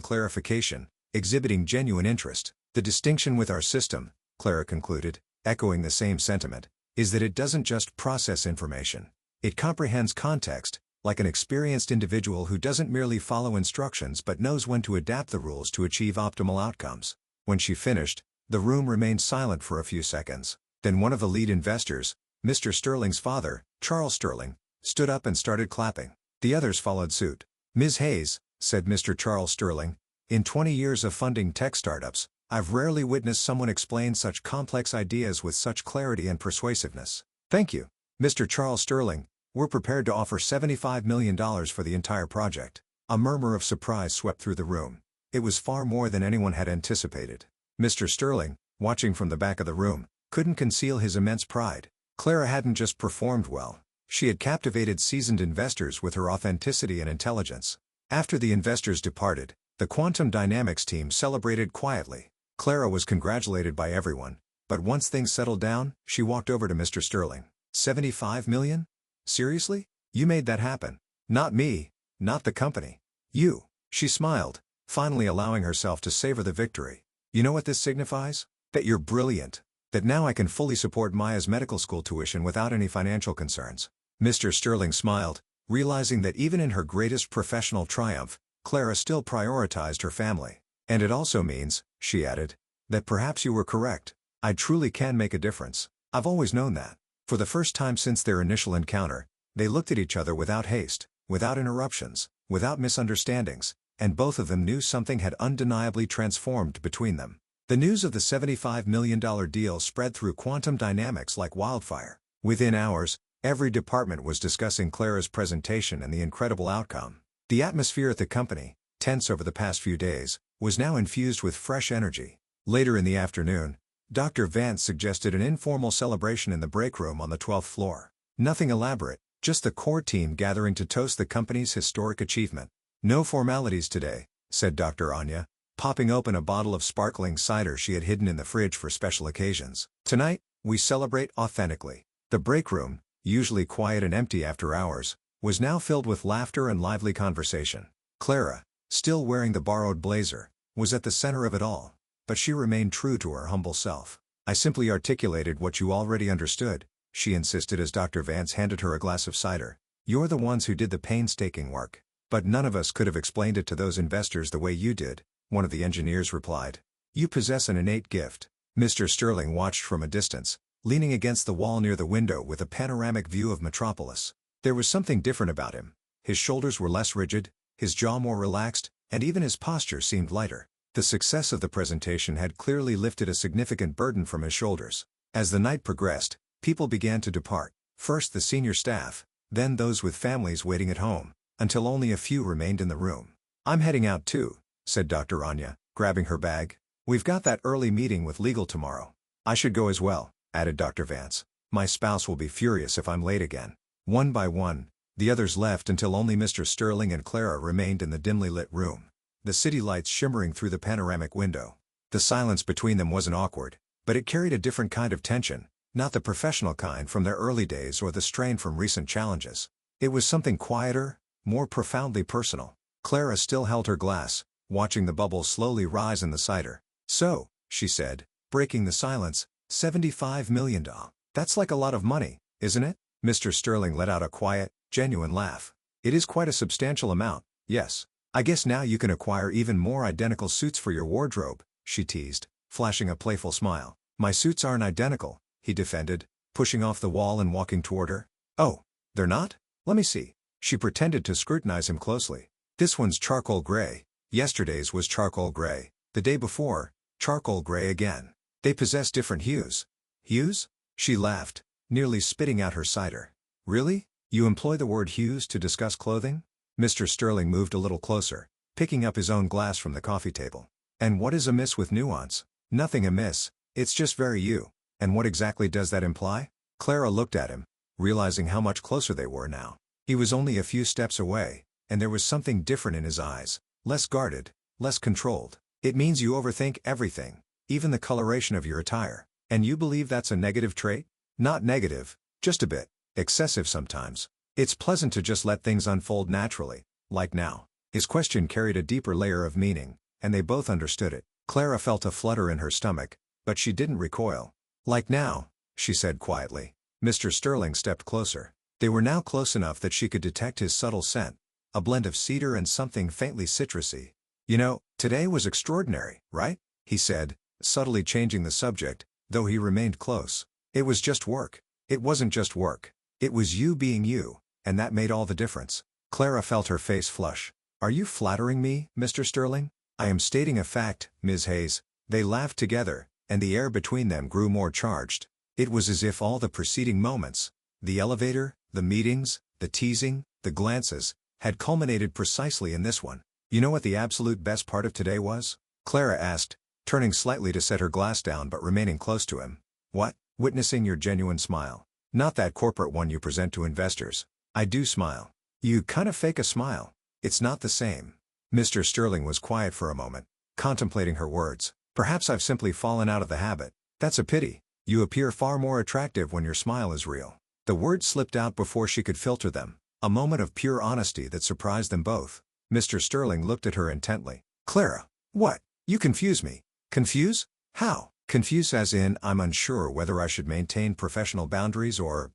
clarification, exhibiting genuine interest. "The distinction with our system," Clara concluded, echoing the same sentiment, "is that it doesn't just process information. It comprehends context, like an experienced individual who doesn't merely follow instructions but knows when to adapt the rules to achieve optimal outcomes." When she finished, the room remained silent for a few seconds. Then one of the lead investors, Mr. Sterling's father, Charles Sterling, stood up and started clapping. The others followed suit. "Ms. Hayes," said Mr. Charles Sterling, "in 20 years of funding tech startups, I've rarely witnessed someone explain such complex ideas with such clarity and persuasiveness. Thank you, Mr. Charles Sterling. We're prepared to offer $75 million for the entire project." A murmur of surprise swept through the room. It was far more than anyone had anticipated. Mr. Sterling, watching from the back of the room, couldn't conceal his immense pride. Clara hadn't just performed well. She had captivated seasoned investors with her authenticity and intelligence. After the investors departed, the Quantum Dynamics team celebrated quietly. Clara was congratulated by everyone, but once things settled down, she walked over to Mr. Sterling. $75 million? Seriously? You made that happen. Not me, not the company. You. She smiled, finally allowing herself to savor the victory. "You know what this signifies? That you're brilliant. That now I can fully support Maya's medical school tuition without any financial concerns." Mr. Sterling smiled, realizing that even in her greatest professional triumph, Clara still prioritized her family. "And it also means," she added, "that perhaps you were correct. I truly can make a difference. I've always known that." For the first time since their initial encounter, they looked at each other without haste, without interruptions, without misunderstandings, and both of them knew something had undeniably transformed between them. The news of the $75 million deal spread through Quantum Dynamics like wildfire. Within hours, every department was discussing Clara's presentation and the incredible outcome. The atmosphere at the company, tense over the past few days, was now infused with fresh energy. Later in the afternoon, Dr. Vance suggested an informal celebration in the break room on the 12th floor. Nothing elaborate, just the core team gathering to toast the company's historic achievement. "No formalities today," said Dr. Anya, popping open a bottle of sparkling cider she had hidden in the fridge for special occasions. "Tonight, we celebrate authentically." The break room, usually quiet and empty after hours, was now filled with laughter and lively conversation. Clara, still wearing the borrowed blazer, was at the center of it all, but she remained true to her humble self. "I simply articulated what you already understood," she insisted as Dr. Vance handed her a glass of cider. "You're the ones who did the painstaking work. But none of us could have explained it to those investors the way you did," one of the engineers replied. "You possess an innate gift." Mr. Sterling watched from a distance, leaning against the wall near the window with a panoramic view of Metropolis. There was something different about him. His shoulders were less rigid, his jaw more relaxed, and even his posture seemed lighter. The success of the presentation had clearly lifted a significant burden from his shoulders. As the night progressed, people began to depart, first the senior staff, then those with families waiting at home, until only a few remained in the room. "I'm heading out too," said Dr. Anya, grabbing her bag. "We've got that early meeting with legal tomorrow." "I should go as well," added Dr. Vance. "My spouse will be furious if I'm late again." One by one, the others left until only Mr. Sterling and Clara remained in the dimly lit room, the city lights shimmering through the panoramic window. The silence between them wasn't awkward, but it carried a different kind of tension, Not the professional kind from their early days or the strain from recent challenges. It was something quieter, more profoundly personal. Clara still held her glass, watching the bubbles slowly rise in the cider. "So," she said, breaking the silence, $75 million. That's like a lot of money, isn't it? Mr. Sterling let out a quiet, genuine laugh. "It is quite a substantial amount, yes. I guess now you can acquire even more identical suits for your wardrobe," she teased, flashing a playful smile. "My suits aren't identical," he defended, pushing off the wall and walking toward her. "Oh, they're not? Let me see." She pretended to scrutinize him closely. "This one's charcoal gray. Yesterday's was charcoal gray. The day before, charcoal gray again. They possess different hues." "Hues?" She laughed, nearly spitting out her cider. "Really? You employ the word hues to discuss clothing?" Mr. Sterling moved a little closer, picking up his own glass from the coffee table. "And what is amiss with nuance?" "Nothing amiss, it's just very you." "And what exactly does that imply?" Clara looked at him, realizing how much closer they were now. He was only a few steps away, and there was something different in his eyes, less guarded, less controlled. "It means you overthink everything, even the coloration of your attire. And you believe that's a negative trait?" "Not negative, just a bit excessive sometimes. It's pleasant to just let things unfold naturally, like now." His question carried a deeper layer of meaning, and they both understood it. Clara felt a flutter in her stomach, but she didn't recoil. "Like now," she said quietly. Mr. Sterling stepped closer. They were now close enough that she could detect his subtle scent, a blend of cedar and something faintly citrusy. "You know, today was extraordinary, right?" he said, subtly changing the subject, though he remained close. "It was just work." "It wasn't just work. It was you being you, and that made all the difference." Clara felt her face flush. "Are you flattering me, Mr. Sterling?" "I am stating a fact, Ms. Hayes." They laughed together, and the air between them grew more charged. It was as if all the preceding moments, the elevator, the meetings, the teasing, the glances, had culminated precisely in this one. "You know what the absolute best part of today was?" Clara asked, turning slightly to set her glass down but remaining close to him. "What?" "Witnessing your genuine smile. Not that corporate one you present to investors." "I do smile." "You kind of fake a smile. It's not the same." Mr. Sterling was quiet for a moment, contemplating her words. "Perhaps I've simply fallen out of the habit." "That's a pity. You appear far more attractive when your smile is real." The words slipped out before she could filter them, a moment of pure honesty that surprised them both. Mr. Sterling looked at her intently. "Clara, what? You confuse me." "Confuse? How?" "Confuse as in I'm unsure whether I should maintain professional boundaries or.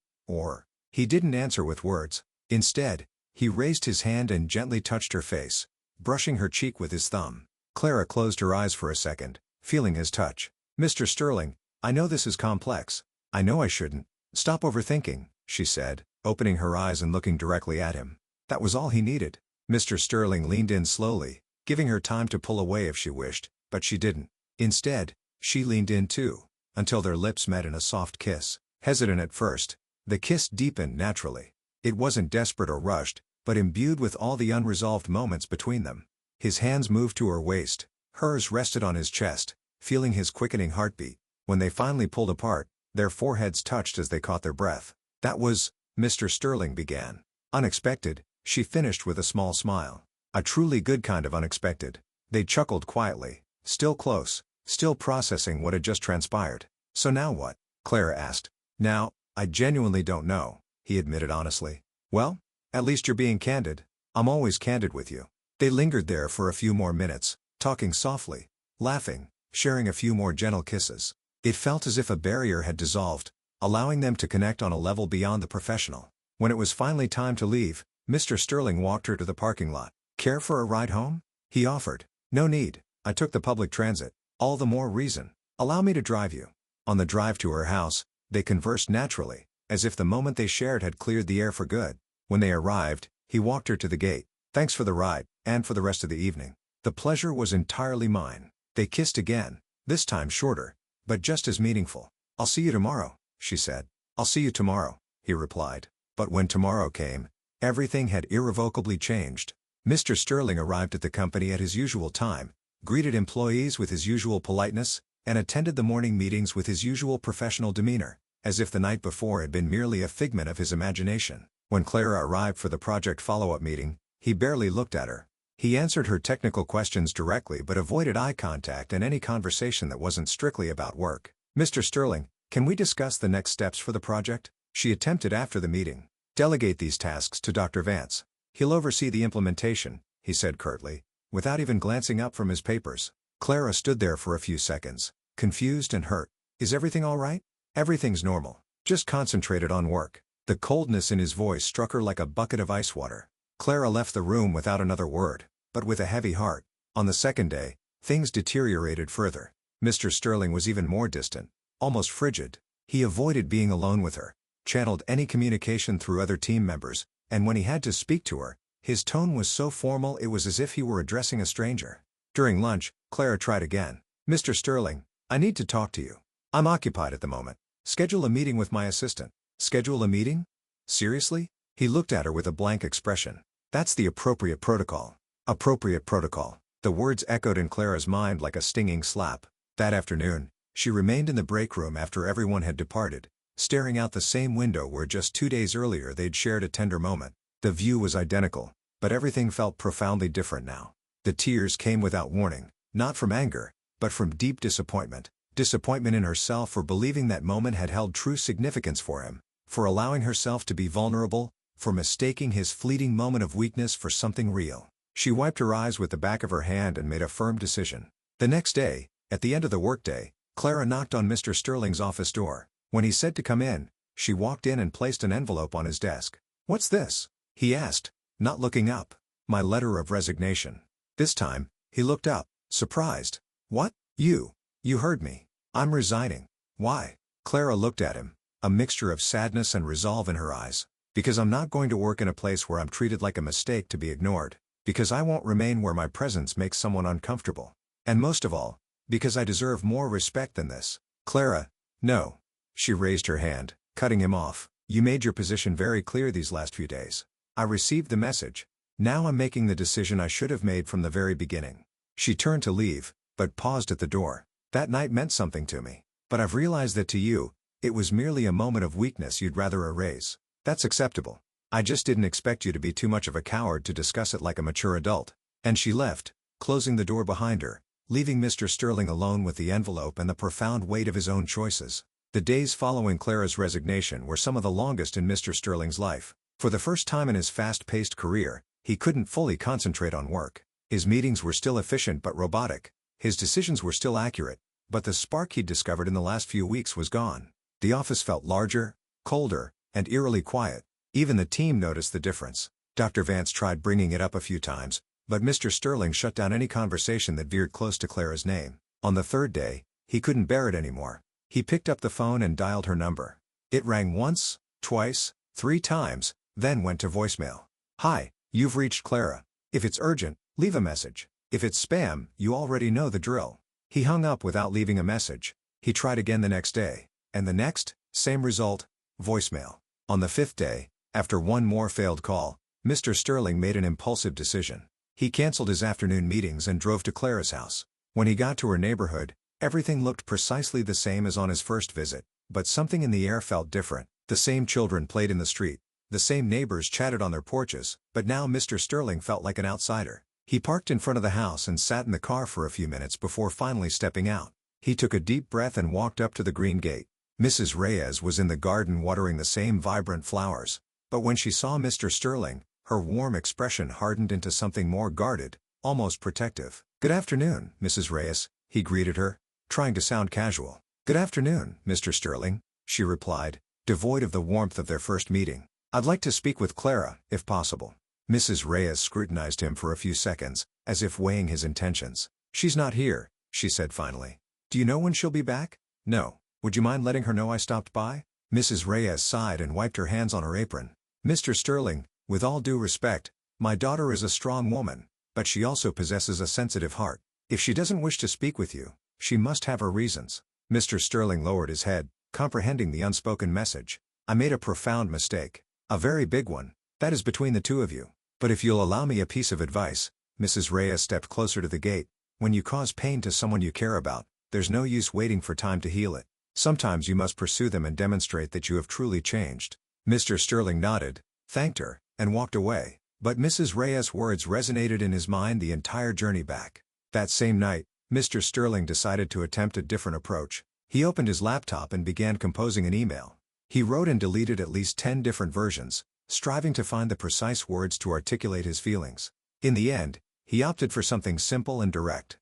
He didn't answer with words. Instead, he raised his hand and gently touched her face, brushing her cheek with his thumb. Clara closed her eyes for a second, feeling his touch. "Mr. Sterling, I know this is complex. I know I shouldn't. Stop overthinking," she said, opening her eyes and looking directly at him. That was all he needed. Mr. Sterling leaned in slowly, giving her time to pull away if she wished, but she didn't. Instead, she leaned in too, until their lips met in a soft kiss. Hesitant at first, the kiss deepened naturally. It wasn't desperate or rushed, but imbued with all the unresolved moments between them. His hands moved to her waist, hers rested on his chest, feeling his quickening heartbeat. When they finally pulled apart, their foreheads touched as they caught their breath. "That was," Mr. Sterling began. "Unexpected," she finished with a small smile. "A truly good kind of unexpected." They chuckled quietly, still close, still processing what had just transpired. "So now what?" Clara asked. "Now, I genuinely don't know," he admitted honestly. "Well, at least you're being candid." "I'm always candid with you." They lingered there for a few more minutes, talking softly, laughing, sharing a few more gentle kisses. It felt as if a barrier had dissolved, allowing them to connect on a level beyond the professional. When it was finally time to leave, Mr. Sterling walked her to the parking lot. "Care for a ride home?" he offered. "No need, I took the public transit." "All the more reason. Allow me to drive you." On the drive to her house, they conversed naturally, as if the moment they shared had cleared the air for good. When they arrived, he walked her to the gate. "Thanks for the ride, and for the rest of the evening." "The pleasure was entirely mine." They kissed again, this time shorter, but just as meaningful. "I'll see you tomorrow," she said. "I'll see you tomorrow," he replied. But when tomorrow came, everything had irrevocably changed. Mr. Sterling arrived at the company at his usual time, greeted employees with his usual politeness, and attended the morning meetings with his usual professional demeanor, as if the night before had been merely a figment of his imagination. When Clara arrived for the project follow-up meeting, he barely looked at her. He answered her technical questions directly but avoided eye contact and any conversation that wasn't strictly about work. "Mr. Sterling, Can we discuss the next steps for the project? She attempted after the meeting. Delegate these tasks to Dr. Vance. He'll oversee the implementation, he said curtly, without even glancing up from his papers. Clara stood there for a few seconds, confused and hurt. Is everything all right? Everything's normal. Just concentrated on work. The coldness in his voice struck her like a bucket of ice water. Clara left the room without another word, but with a heavy heart. On the second day, things deteriorated further. Mr. Sterling was even more distant, almost frigid. He avoided being alone with her, channeled any communication through other team members, and when he had to speak to her, his tone was so formal it was as if he were addressing a stranger. During lunch, Clara tried again. Mr. Sterling, I need to talk to you. I'm occupied at the moment. Schedule a meeting with my assistant. Schedule a meeting? Seriously? He looked at her with a blank expression. That's the appropriate protocol. Appropriate protocol. The words echoed in Clara's mind like a stinging slap. That afternoon, she remained in the break room after everyone had departed, staring out the same window where just 2 days earlier they'd shared a tender moment. The view was identical, but everything felt profoundly different now. The tears came without warning, not from anger, but from deep disappointment. Disappointment in herself for believing that moment had held true significance for him, for allowing herself to be vulnerable, for mistaking his fleeting moment of weakness for something real. She wiped her eyes with the back of her hand and made a firm decision. The next day, at the end of the workday, Clara knocked on Mr. Sterling's office door. When he said to come in, she walked in and placed an envelope on his desk. "What's this?" he asked, not looking up. "My letter of resignation." This time, he looked up, surprised. "What? You heard me. I'm resigning." "Why?" Clara looked at him, a mixture of sadness and resolve in her eyes. "Because I'm not going to work in a place where I'm treated like a mistake to be ignored. Because I won't remain where my presence makes someone uncomfortable. And most of all, because I deserve more respect than this." "Clara, no." She raised her hand, cutting him off. "You made your position very clear these last few days. I received the message. Now I'm making the decision I should have made from the very beginning." She turned to leave, but paused at the door. "That night meant something to me. But I've realized that to you, it was merely a moment of weakness you'd rather erase. That's acceptable. I just didn't expect you to be too much of a coward to discuss it like a mature adult." And she left, closing the door behind her, leaving Mr. Sterling alone with the envelope and the profound weight of his own choices. The days following Clara's resignation were some of the longest in Mr. Sterling's life. For the first time in his fast-paced career, he couldn't fully concentrate on work. His meetings were still efficient but robotic. His decisions were still accurate, but the spark he'd discovered in the last few weeks was gone. The office felt larger, colder, and eerily quiet. Even the team noticed the difference. Dr. Vance tried bringing it up a few times, but Mr. Sterling shut down any conversation that veered close to Clara's name. On the third day, he couldn't bear it anymore. He picked up the phone and dialed her number. It rang once, twice, 3 times, then went to voicemail. "Hi, you've reached Clara. If it's urgent, leave a message. If it's spam, you already know the drill." He hung up without leaving a message. He tried again the next day, and the next, same result, voicemail. On the 5th day, after one more failed call, Mr. Sterling made an impulsive decision. He canceled his afternoon meetings and drove to Clara's house. When he got to her neighborhood, everything looked precisely the same as on his first visit, but something in the air felt different. The same children played in the street, the same neighbors chatted on their porches, but now Mr. Sterling felt like an outsider. He parked in front of the house and sat in the car for a few minutes before finally stepping out. He took a deep breath and walked up to the green gate. Mrs. Reyes was in the garden watering the same vibrant flowers. But when she saw Mr. Sterling, her warm expression hardened into something more guarded, almost protective. "Good afternoon, Mrs. Reyes," he greeted her, trying to sound casual. "Good afternoon, Mr. Sterling," she replied, devoid of the warmth of their first meeting. "I'd like to speak with Clara, if possible." Mrs. Reyes scrutinized him for a few seconds, as if weighing his intentions. "She's not here," she said finally. "Do you know when she'll be back?" "No. Would you mind letting her know I stopped by?" Mrs. Reyes sighed and wiped her hands on her apron. "Mr. Sterling, with all due respect, my daughter is a strong woman, but she also possesses a sensitive heart. If she doesn't wish to speak with you, she must have her reasons." Mr. Sterling lowered his head, comprehending the unspoken message. "I made a profound mistake. A very big one. That is between the two of you. But if you'll allow me a piece of advice," Mrs. Reyes stepped closer to the gate, "when you cause pain to someone you care about, there's no use waiting for time to heal it. Sometimes you must pursue them and demonstrate that you have truly changed." Mr. Sterling nodded, thanked her, and walked away. But Mrs. Reyes' words resonated in his mind the entire journey back. That same night, Mr. Sterling decided to attempt a different approach. He opened his laptop and began composing an email. He wrote and deleted at least 10 different versions, striving to find the precise words to articulate his feelings. In the end, he opted for something simple and direct.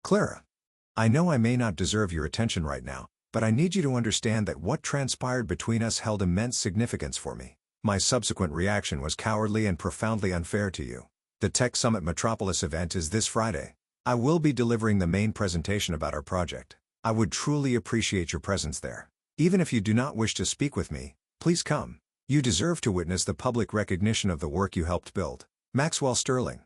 Clara, I know I may not deserve your attention right now, but I need you to understand that what transpired between us held immense significance for me. My subsequent reaction was cowardly and profoundly unfair to you. The Tech Summit Metropolis event is this Friday. I will be delivering the main presentation about our project. I would truly appreciate your presence there. Even if you do not wish to speak with me, please come. You deserve to witness the public recognition of the work you helped build. Maxwell Sterling.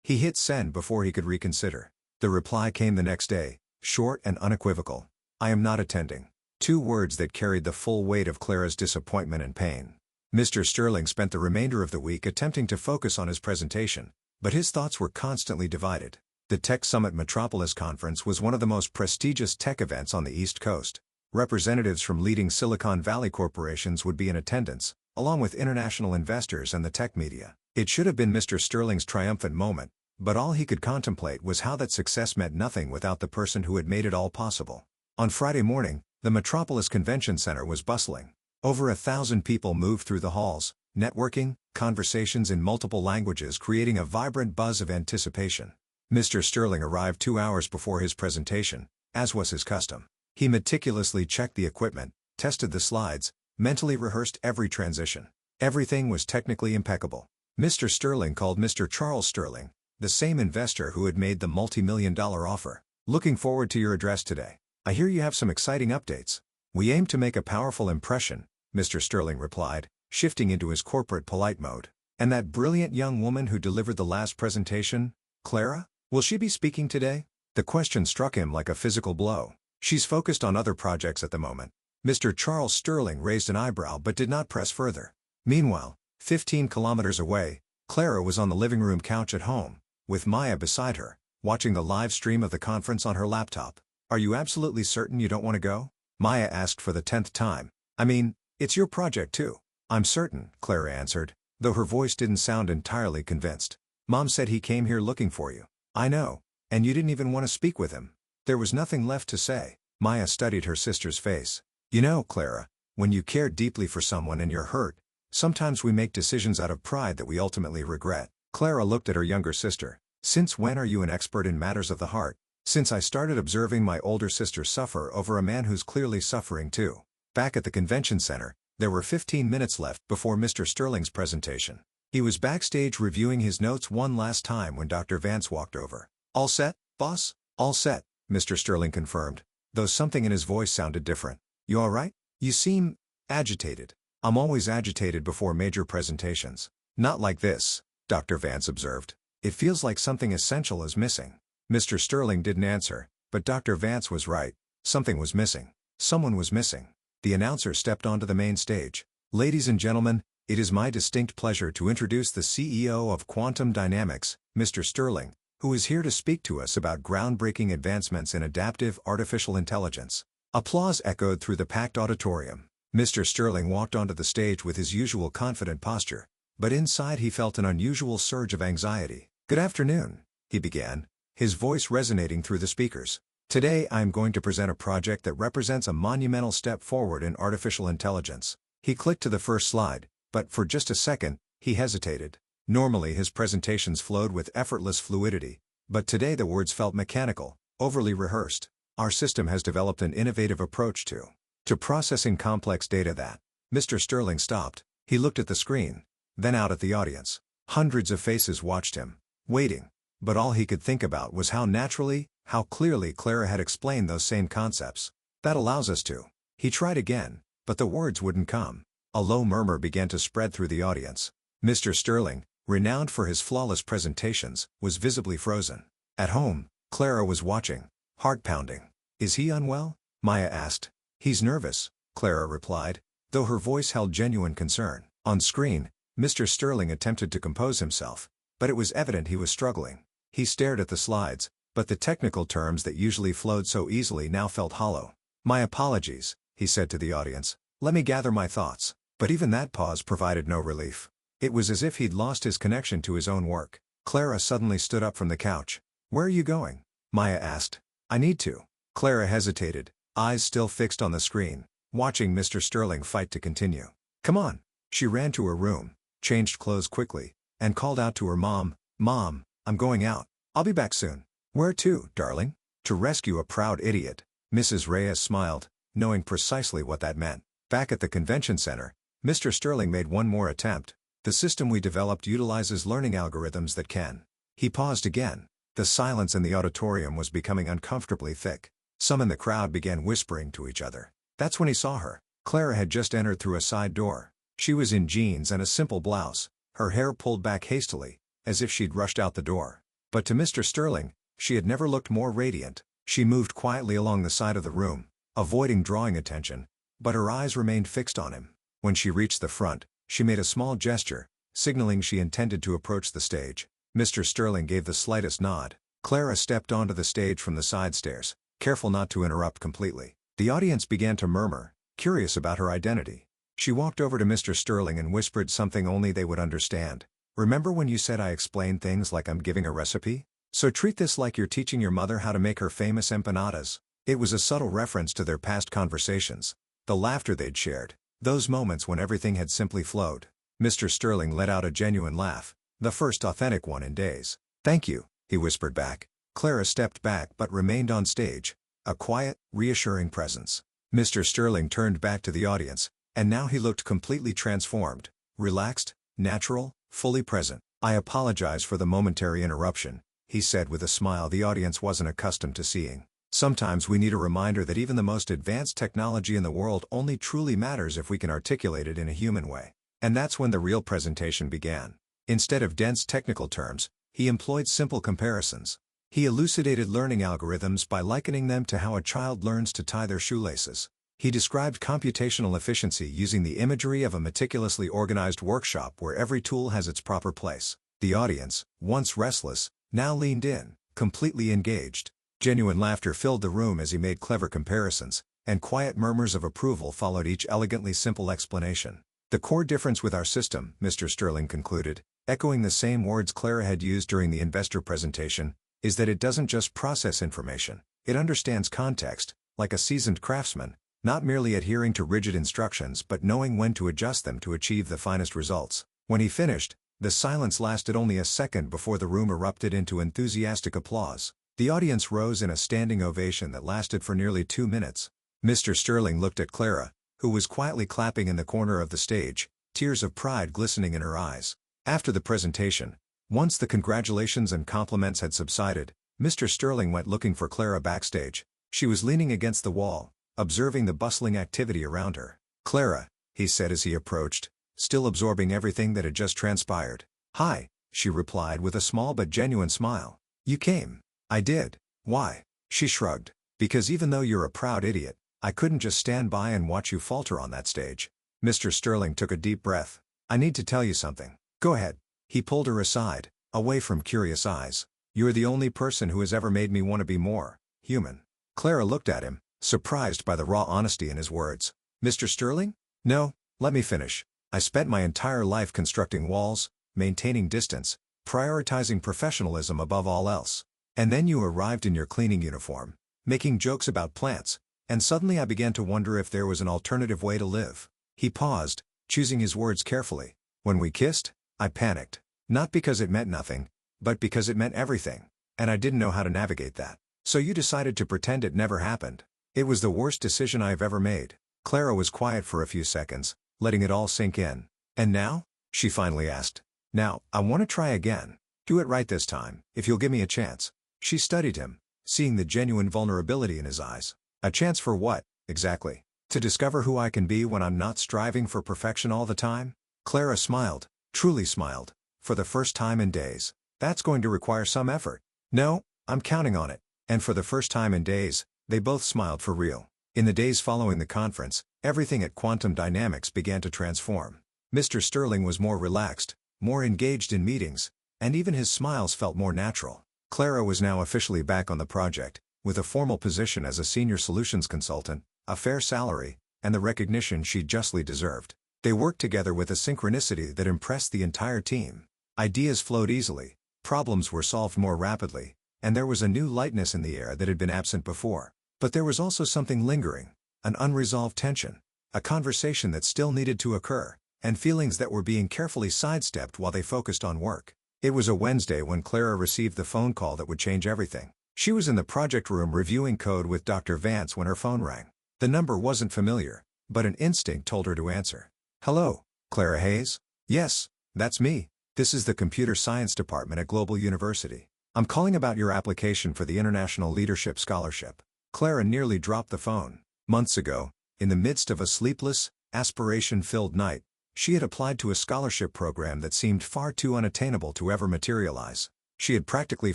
He hit send before he could reconsider. The reply came the next day, short and unequivocal. I am not attending. 2 words that carried the full weight of Clara's disappointment and pain. Mr. Sterling spent the remainder of the week attempting to focus on his presentation, but his thoughts were constantly divided. The Tech Summit Metropolis Conference was one of the most prestigious tech events on the East Coast. Representatives from leading Silicon Valley corporations would be in attendance, along with international investors and the tech media. It should have been Mr. Sterling's triumphant moment, but all he could contemplate was how that success meant nothing without the person who had made it all possible. On Friday morning, the Metropolis Convention Center was bustling. Over 1,000 people moved through the halls, networking, conversations in multiple languages creating a vibrant buzz of anticipation. Mr. Sterling arrived 2 hours before his presentation, as was his custom. He meticulously checked the equipment, tested the slides, mentally rehearsed every transition. Everything was technically impeccable. Mr. Sterling called Mr. Charles Sterling, the same investor who had made the multi-million-dollar offer. Looking forward to your address today. I hear you have some exciting updates. We aim to make a powerful impression, Mr. Sterling replied, shifting into his corporate polite mode. And that brilliant young woman who delivered the last presentation, Clara? Will she be speaking today? The question struck him like a physical blow. She's focused on other projects at the moment. Mr. Charles Sterling raised an eyebrow but did not press further. Meanwhile, 15 kilometers away, Clara was on the living room couch at home, with Maya beside her, watching the live stream of the conference on her laptop. Are you absolutely certain you don't want to go? Maya asked for the 10th time. I mean, it's your project too. I'm certain, Clara answered, though her voice didn't sound entirely convinced. Mom said he came here looking for you. I know, and you didn't even want to speak with him. There was nothing left to say. Maya studied her sister's face. You know, Clara, when you care deeply for someone and you're hurt, sometimes we make decisions out of pride that we ultimately regret. Clara looked at her younger sister. Since when are you an expert in matters of the heart? Since I started observing my older sister suffer over a man who's clearly suffering too. Back at the convention center, there were 15 minutes left before Mr. Sterling's presentation. He was backstage reviewing his notes one last time when Dr. Vance walked over. All set, boss? All set, Mr. Sterling confirmed, though something in his voice sounded different. You all right? You seem agitated. I'm always agitated before major presentations. Not like this, Dr. Vance observed. It feels like something essential is missing. Mr. Sterling didn't answer, but Dr. Vance was right. Something was missing. Someone was missing. The announcer stepped onto the main stage. Ladies and gentlemen, it is my distinct pleasure to introduce the CEO of Quantum Dynamics, Mr. Sterling, who is here to speak to us about groundbreaking advancements in adaptive artificial intelligence. Applause echoed through the packed auditorium. Mr. Sterling walked onto the stage with his usual confident posture, but inside he felt an unusual surge of anxiety. Good afternoon, he began, his voice resonating through the speakers. Today I am going to present a project that represents a monumental step forward in artificial intelligence. He clicked to the first slide, but for just a second, he hesitated. Normally his presentations flowed with effortless fluidity, but today the words felt mechanical, overly rehearsed. Our system has developed an innovative approach to processing complex data that. Mr. Sterling stopped. He looked at the screen, then out at the audience. Hundreds of faces watched him, waiting, but all he could think about was how naturally, how clearly Clara had explained those same concepts. That allows us to. He tried again, but the words wouldn't come. A low murmur began to spread through the audience. Mr. Sterling, renowned for his flawless presentations, was visibly frozen. At home, Clara was watching, heart pounding. Is he unwell? Maya asked. He's nervous, Clara replied, though her voice held genuine concern. On screen, Mr. Sterling attempted to compose himself, but it was evident he was struggling. He stared at the slides, but the technical terms that usually flowed so easily now felt hollow. My apologies, he said to the audience. Let me gather my thoughts. But even that pause provided no relief. It was as if he'd lost his connection to his own work. Clara suddenly stood up from the couch. Where are you going? Maya asked. I need to. Clara hesitated, eyes still fixed on the screen, watching Mr. Sterling fight to continue. "Come on." She ran to her room, changed clothes quickly, and called out to her mom, "Mom, I'm going out. I'll be back soon." "Where to, darling?" "To rescue a proud idiot." Mrs. Reyes smiled, knowing precisely what that meant. Back at the convention center, Mr. Sterling made one more attempt. "The system we developed utilizes learning algorithms that can." He paused again. The silence in the auditorium was becoming uncomfortably thick. Some in the crowd began whispering to each other. That's when he saw her. Clara had just entered through a side door. She was in jeans and a simple blouse, her hair pulled back hastily, as if she'd rushed out the door. But to Mr. Sterling, she had never looked more radiant. She moved quietly along the side of the room, avoiding drawing attention, but her eyes remained fixed on him. When she reached the front, she made a small gesture, signaling she intended to approach the stage. Mr. Sterling gave the slightest nod. Clara stepped onto the stage from the side stairs, careful not to interrupt completely. The audience began to murmur, curious about her identity. She walked over to Mr. Sterling and whispered something only they would understand. "Remember when you said I explain things like I'm giving a recipe? So treat this like you're teaching your mother how to make her famous empanadas." It was a subtle reference to their past conversations, the laughter they'd shared, those moments when everything had simply flowed. Mr. Sterling let out a genuine laugh, the first authentic one in days. "Thank you," he whispered back. Clara stepped back but remained on stage, a quiet, reassuring presence. Mr. Sterling turned back to the audience, and now he looked completely transformed, relaxed, natural, fully present. "I apologize for the momentary interruption," he said with a smile the audience wasn't accustomed to seeing. "Sometimes we need a reminder that even the most advanced technology in the world only truly matters if we can articulate it in a human way." And that's when the real presentation began. Instead of dense technical terms, he employed simple comparisons. He elucidated learning algorithms by likening them to how a child learns to tie their shoelaces. He described computational efficiency using the imagery of a meticulously organized workshop where every tool has its proper place. The audience, once restless, now leaned in, completely engaged. Genuine laughter filled the room as he made clever comparisons, and quiet murmurs of approval followed each elegantly simple explanation. "The core difference with our system," Mr. Sterling concluded, echoing the same words Clara had used during the investor presentation, "is that it doesn't just process information. It understands context, like a seasoned craftsman, not merely adhering to rigid instructions but knowing when to adjust them to achieve the finest results." When he finished, the silence lasted only a second before the room erupted into enthusiastic applause. The audience rose in a standing ovation that lasted for nearly 2 minutes. Mr. Sterling looked at Clara, who was quietly clapping in the corner of the stage, tears of pride glistening in her eyes. After the presentation, once the congratulations and compliments had subsided, Mr. Sterling went looking for Clara backstage. She was leaning against the wall, observing the bustling activity around her. "Clara," he said as he approached, still absorbing everything that had just transpired. "Hi," she replied with a small but genuine smile. "You came." "I did." "Why?" She shrugged. "Because even though you're a proud idiot, I couldn't just stand by and watch you falter on that stage." Mr. Sterling took a deep breath. "I need to tell you something." "Go ahead." He pulled her aside, away from curious eyes. "You're the only person who has ever made me want to be more human." Clara looked at him, surprised by the raw honesty in his words. "Mr. Sterling?" "No, let me finish. I spent my entire life constructing walls, maintaining distance, prioritizing professionalism above all else. And then you arrived in your cleaning uniform, making jokes about plants, and suddenly I began to wonder if there was an alternative way to live." He paused, choosing his words carefully. "When we kissed, I panicked. Not because it meant nothing, but because it meant everything. And I didn't know how to navigate that. So you decided to pretend it never happened. It was the worst decision I've ever made." Clara was quiet for a few seconds, letting it all sink in. "And now?" she finally asked. "Now, I want to try again. Do it right this time, if you'll give me a chance." She studied him, seeing the genuine vulnerability in his eyes. "A chance for what, exactly? To discover who I can be when I'm not striving for perfection all the time?" Clara smiled, truly smiled, for the first time in days. "That's going to require some effort." "No, I'm counting on it." And for the first time in days, they both smiled for real. In the days following the conference, everything at Quantum Dynamics began to transform. Mr. Sterling was more relaxed, more engaged in meetings, and even his smiles felt more natural. Clara was now officially back on the project, with a formal position as a senior solutions consultant, a fair salary, and the recognition she justly deserved. They worked together with a synchronicity that impressed the entire team. Ideas flowed easily, problems were solved more rapidly, and there was a new lightness in the air that had been absent before. But there was also something lingering, an unresolved tension, a conversation that still needed to occur, and feelings that were being carefully sidestepped while they focused on work. It was a Wednesday when Clara received the phone call that would change everything. She was in the project room reviewing code with Dr. Vance when her phone rang. The number wasn't familiar, but an instinct told her to answer. "Hello, Clara Hayes?" "Yes, that's me. This is the Computer Science Department at Global University. I'm calling about your application for the International Leadership Scholarship." Clara nearly dropped the phone. Months ago, in the midst of a sleepless, aspiration-filled night, she had applied to a scholarship program that seemed far too unattainable to ever materialize. She had practically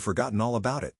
forgotten all about it.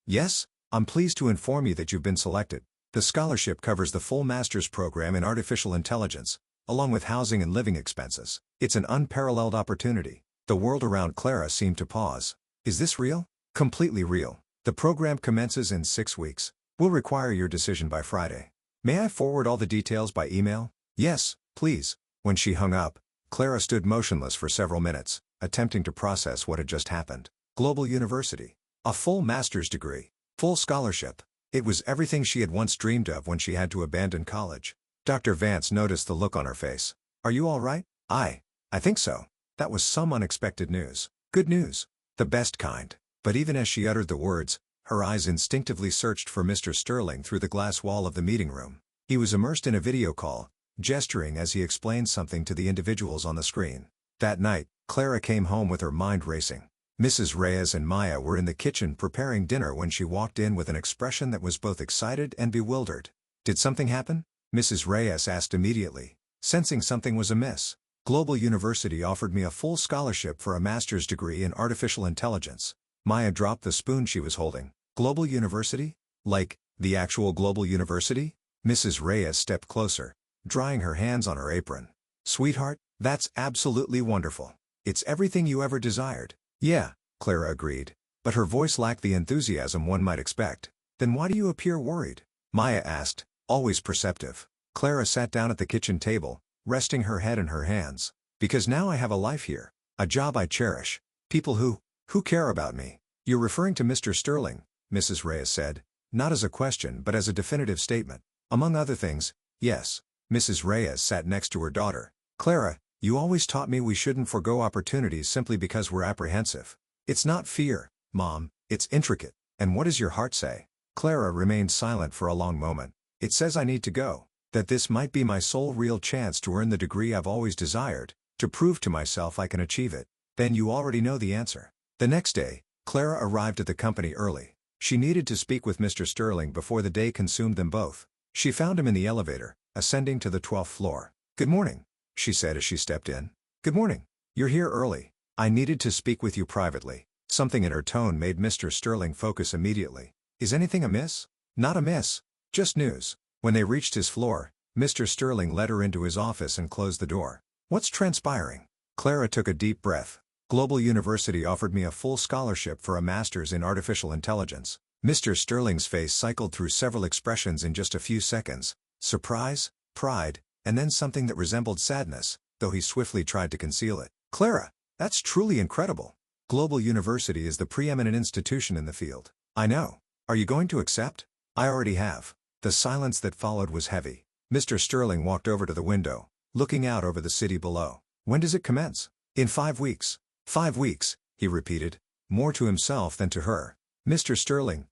Yes, I'm pleased to inform you that you've been selected. The scholarship covers the full master's program in artificial intelligence, along with housing and living expenses. It's an unparalleled opportunity. The world around Clara seemed to pause. Is this real? Completely real. The program commences in 6 weeks. We'll require your decision by Friday. May I forward all the details by email? Yes, please. When she hung up, Clara stood motionless for several minutes, attempting to process what had just happened. Global University. A full master's degree. Full scholarship. It was everything she had once dreamed of when she had to abandon college. Dr. Vance noticed the look on her face. "Are you all right?" I think so." That was some unexpected news. Good news. The best kind. But even as she uttered the words, her eyes instinctively searched for Mr. Sterling through the glass wall of the meeting room. He was immersed in a video call, gesturing as he explained something to the individuals on the screen. That night, Clara came home with her mind racing. Mrs. Reyes and Maya were in the kitchen preparing dinner when she walked in with an expression that was both excited and bewildered. "Did something happen?" Mrs. Reyes asked immediately, sensing something was amiss. "Global University offered me a full scholarship for a master's degree in artificial intelligence." Maya dropped the spoon she was holding. "Global University? Like, the actual Global University?" Mrs. Reyes stepped closer, drying her hands on her apron. "Sweetheart, that's absolutely wonderful. It's everything you ever desired." "Yeah," Clara agreed, but her voice lacked the enthusiasm one might expect. "Then why do you appear worried?" Maya asked, always perceptive. Clara sat down at the kitchen table, resting her head in her hands. "Because now I have a life here. A job I cherish. People who care about me." "You're referring to Mr. Sterling," Mrs. Reyes said, not as a question but as a definitive statement. "Among other things, yes." Mrs. Reyes sat next to her daughter. "Clara, you always taught me we shouldn't forgo opportunities simply because we're apprehensive. It's not fear, Mom, it's intricate. And what does your heart say?" Clara remained silent for a long moment. "It says I need to go. That this might be my sole real chance to earn the degree I've always desired, to prove to myself I can achieve it." "Then you already know the answer." The next day, Clara arrived at the company early. She needed to speak with Mr. Sterling before the day consumed them both. She found him in the elevator, ascending to the 12th floor. "Good morning," she said as she stepped in. "Good morning. You're here early. I needed to speak with you privately." Something in her tone made Mr. Sterling focus immediately. "Is anything amiss?" "Not amiss. Just news." When they reached his floor, Mr. Sterling led her into his office and closed the door. "What's transpiring?" Clara took a deep breath. "Global University offered me a full scholarship for a master's in artificial intelligence." Mr. Sterling's face cycled through several expressions in just a few seconds: surprise, pride, and then something that resembled sadness, though he swiftly tried to conceal it. "Clara, that's truly incredible. Global University is the preeminent institution in the field." "I know. Are you going to accept?" "I already have." The silence that followed was heavy. Mr. Sterling walked over to the window, looking out over the city below. "When does it commence?" "In 5 weeks. 5 weeks, he repeated, more to himself than to her. "Mr. Sterling,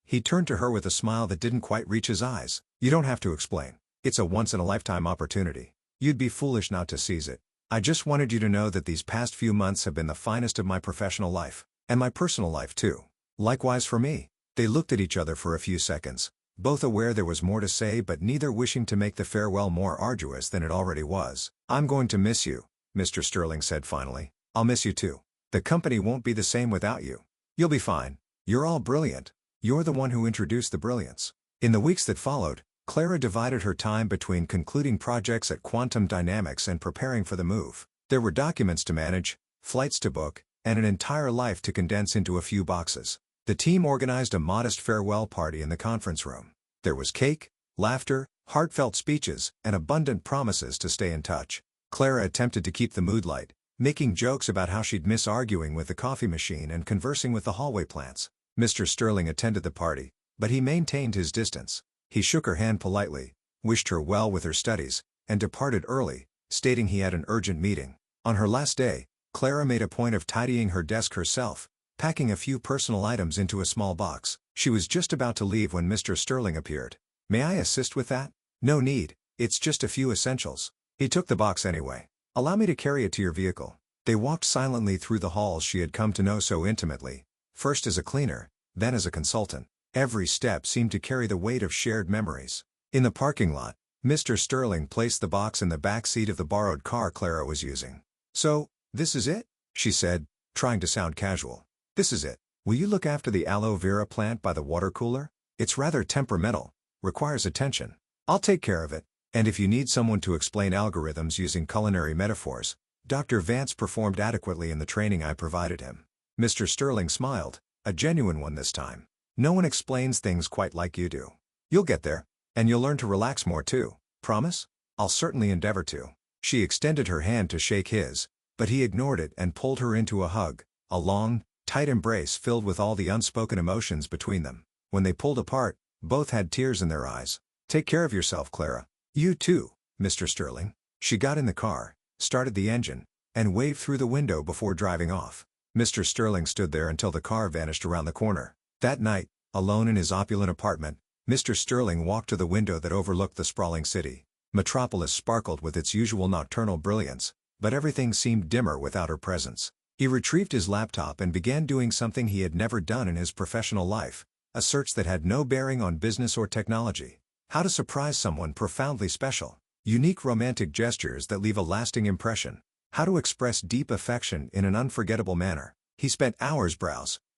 He turned to her with a smile that didn't quite reach his eyes. "You don't have to explain. It's a once-in-a-lifetime opportunity. You'd be foolish not to seize it. I just wanted you to know that these past few months have been the finest of my professional life. And my personal life too. Likewise for me." They looked at each other for a few seconds, both aware there was more to say but neither wishing to make the farewell more arduous than it already was. "I'm going to miss you," Mr. Sterling said finally. "I'll miss you too. The company won't be the same without you. You'll be fine. You're all brilliant. You're the one who introduced the brilliance." In the weeks that followed, Clara divided her time between concluding projects at Quantum Dynamics and preparing for the move. There were documents to manage, flights to book, and an entire life to condense into a few boxes. The team organized a modest farewell party in the conference room. There was cake, laughter, heartfelt speeches, and abundant promises to stay in touch. Clara attempted to keep the mood light, making jokes about how she'd miss arguing with the coffee machine and conversing with the hallway plants. Mr. Sterling attended the party, but he maintained his distance. He shook her hand politely, wished her well with her studies, and departed early, stating he had an urgent meeting. On her last day, Clara made a point of tidying her desk herself, packing a few personal items into a small box. She was just about to leave when Mr. Sterling appeared. "May I assist with that?" "No need, it's just a few essentials." He took the box anyway. "Allow me to carry it to your vehicle." They walked silently through the halls she had come to know so intimately, first as a cleaner, then as a consultant. Every step seemed to carry the weight of shared memories. In the parking lot, Mr. Sterling placed the box in the back seat of the borrowed car Clara was using. "So, this is it?" she said, trying to sound casual. "This is it. Will you look after the aloe vera plant by the water cooler? It's rather temperamental, requires attention." "I'll take care of it. And if you need someone to explain algorithms using culinary metaphors, Dr. Vance performed adequately in the training I provided him." Mr. Sterling smiled, a genuine one this time. "No one explains things quite like you do. You'll get there, and you'll learn to relax more too. Promise?" "I'll certainly endeavor to." She extended her hand to shake his, but he ignored it and pulled her into a hug, a long, tight embrace filled with all the unspoken emotions between them. When they pulled apart, both had tears in their eyes. "Take care of yourself, Clara." "You too, Mr. Sterling." She got in the car, started the engine, and waved through the window before driving off. Mr. Sterling stood there until the car vanished around the corner. That night, alone in his opulent apartment, Mr. Sterling walked to the window that overlooked the sprawling city. Metropolis sparkled with its usual nocturnal brilliance, but everything seemed dimmer without her presence. He retrieved his laptop and began doing something he had never done in his professional life, a search that had no bearing on business or technology. How to surprise someone profoundly special. Unique romantic gestures that leave a lasting impression. How to express deep affection in an unforgettable manner. He spent hours